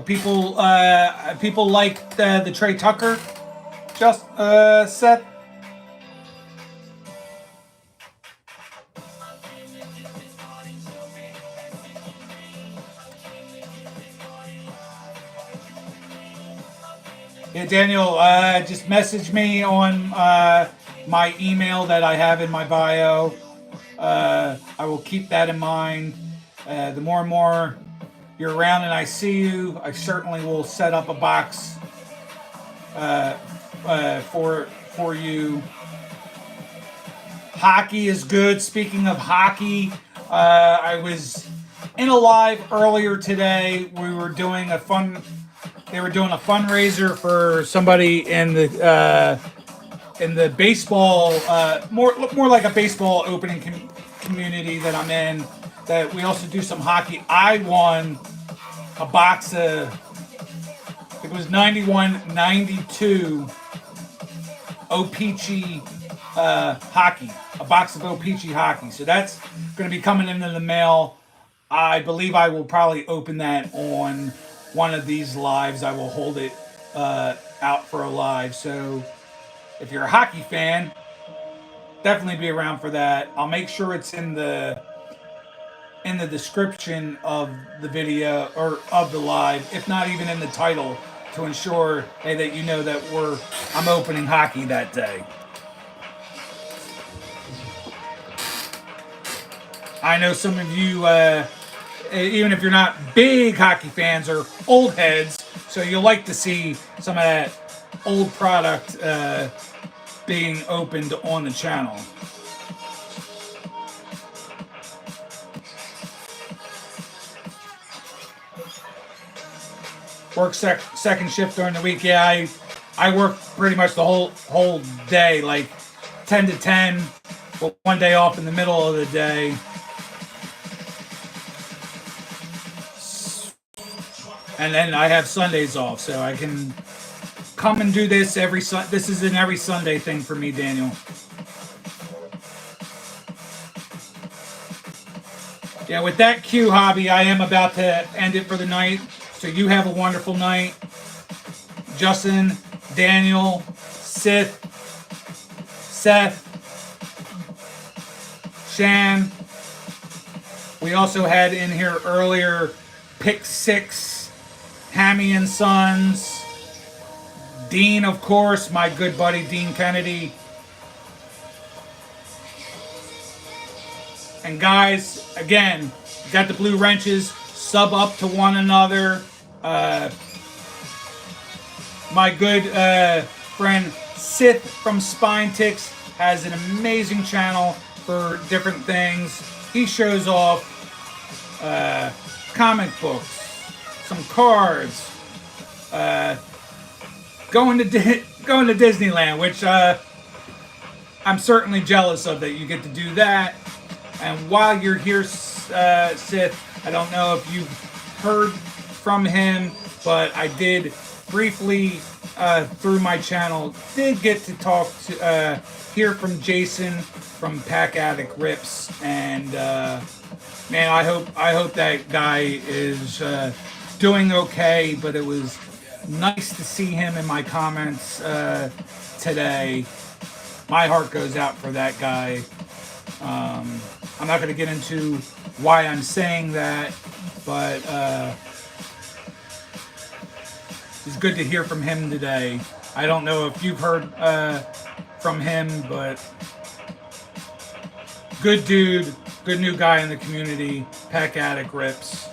People like the Trey Tucker set. Yeah, Daniel, just message me on my email that I have in my bio. I will keep that in mind. The more and more you're around and I see you, I certainly will set up a box for you. Hockey is good. Speaking of hockey, I was in a live earlier today. We were doing a fun. They were doing a fundraiser for somebody in the baseball, more like a baseball opening community that I'm in. That we also do some hockey. I won a box of, it was 91-92 O-Pee-Chee hockey, a box of O-Pee-Chee hockey. So that's going to be coming into the mail. I believe I will probably open that on one of these lives. I will hold it out for a live. So if you're a hockey fan, definitely be around for that. I'll make sure it's in the description of the video or of the live, if not even in the title, to ensure that you know that I'm opening hockey that day. I know some of you, even if you're not big hockey fans, are old heads, so you'll like to see some of that old product being opened on the channel. Work second shift during the week. Yeah, I work pretty much the whole day, like 10 to 10, with one day off in the middle of the day. And then I have Sundays off, so I can come and do this every Sunday. This is an every Sunday thing for me, Daniel. Yeah, with that Q hobby, I am about to end it for the night. So you have a wonderful night. Justin, Daniel, Seth, Shan. We also had in here earlier Pick 6, Hammy and Sons, Dean, of course, my good buddy Dean Kennedy. And guys, again, got the blue wrenches, sub up to one another. My good friend Sith from Spine Ticks has an amazing channel for different things. He shows off comic books, some cards, going to Disneyland, which I'm certainly jealous of that you get to do that. And while you're here, Sith, I don't know if you've heard from him, but I did briefly through my channel did get to talk to hear from Jason from Pack Addict Rips, and man, I hope that guy is doing okay. But it was nice to see him in my comments today. My heart goes out for that guy. I'm not going to get into why I'm saying that, but it's good to hear from him today. I don't know if you've heard from him, but good dude, good new guy in the community. Pack Addict Rips.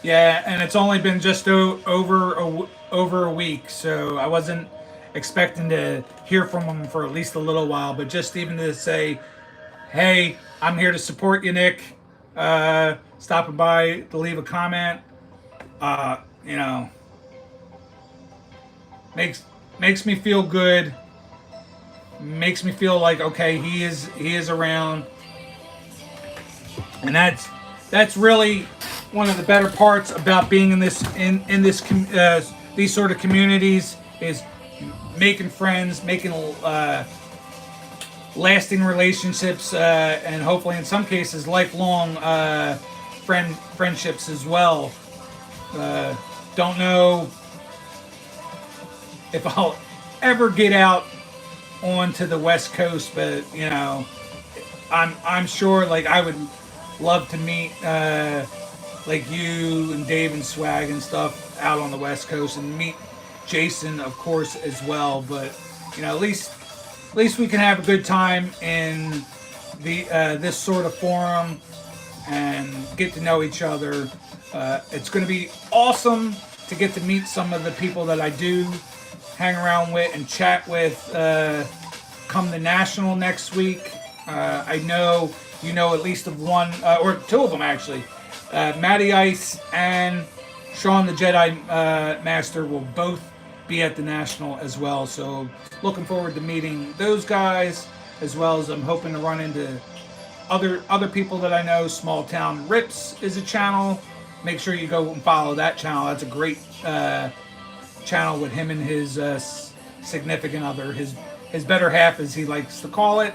Yeah, and it's only been just over a week, so I wasn't expecting to hear from him for at least a little while. But just even to say, hey, I'm here to support you, Nick. Stopping by to leave a comment. You know, makes me feel good. Makes me feel like okay, he is around, and that's really one of the better parts about being in this these sort of communities is making friends, making lasting relationships, and hopefully in some cases lifelong friendships as well. Don't know if I'll ever get out onto the West Coast, but you know, I'm sure like I would love to meet like you and Dave and Swag and stuff out on the West Coast, and meet Jason of course as well. But you know, at least we can have a good time in the this sort of forum and get to know each other. It's going to be awesome to get to meet some of the people that I do hang around with and chat with come the National next week. I know you know at least of one or two of them actually. Matty Ice and Sean the Jedi Master will both be at the National as well. So looking forward to meeting those guys, as well as I'm hoping to run into other people that I know. Small Town Rips is a channel. Make sure you go and follow that channel. That's a great channel with him and his significant other, his better half as he likes to call it.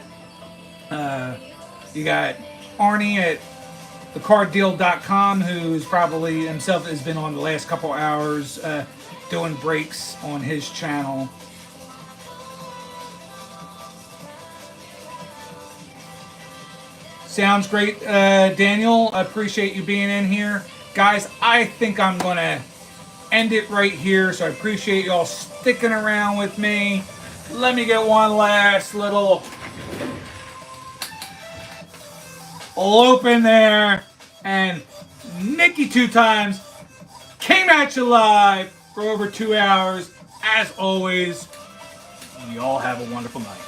You got Arnie at thecarddeal.com, who's probably himself has been on the last couple hours doing breaks on his channel. Sounds great, Daniel. I appreciate you being in here. Guys, I think I'm going to end it right here, so I appreciate y'all sticking around with me. Let me get one last little open there. And Nikki 2 times came at you live for over 2 hours. As always, y'all have a wonderful night.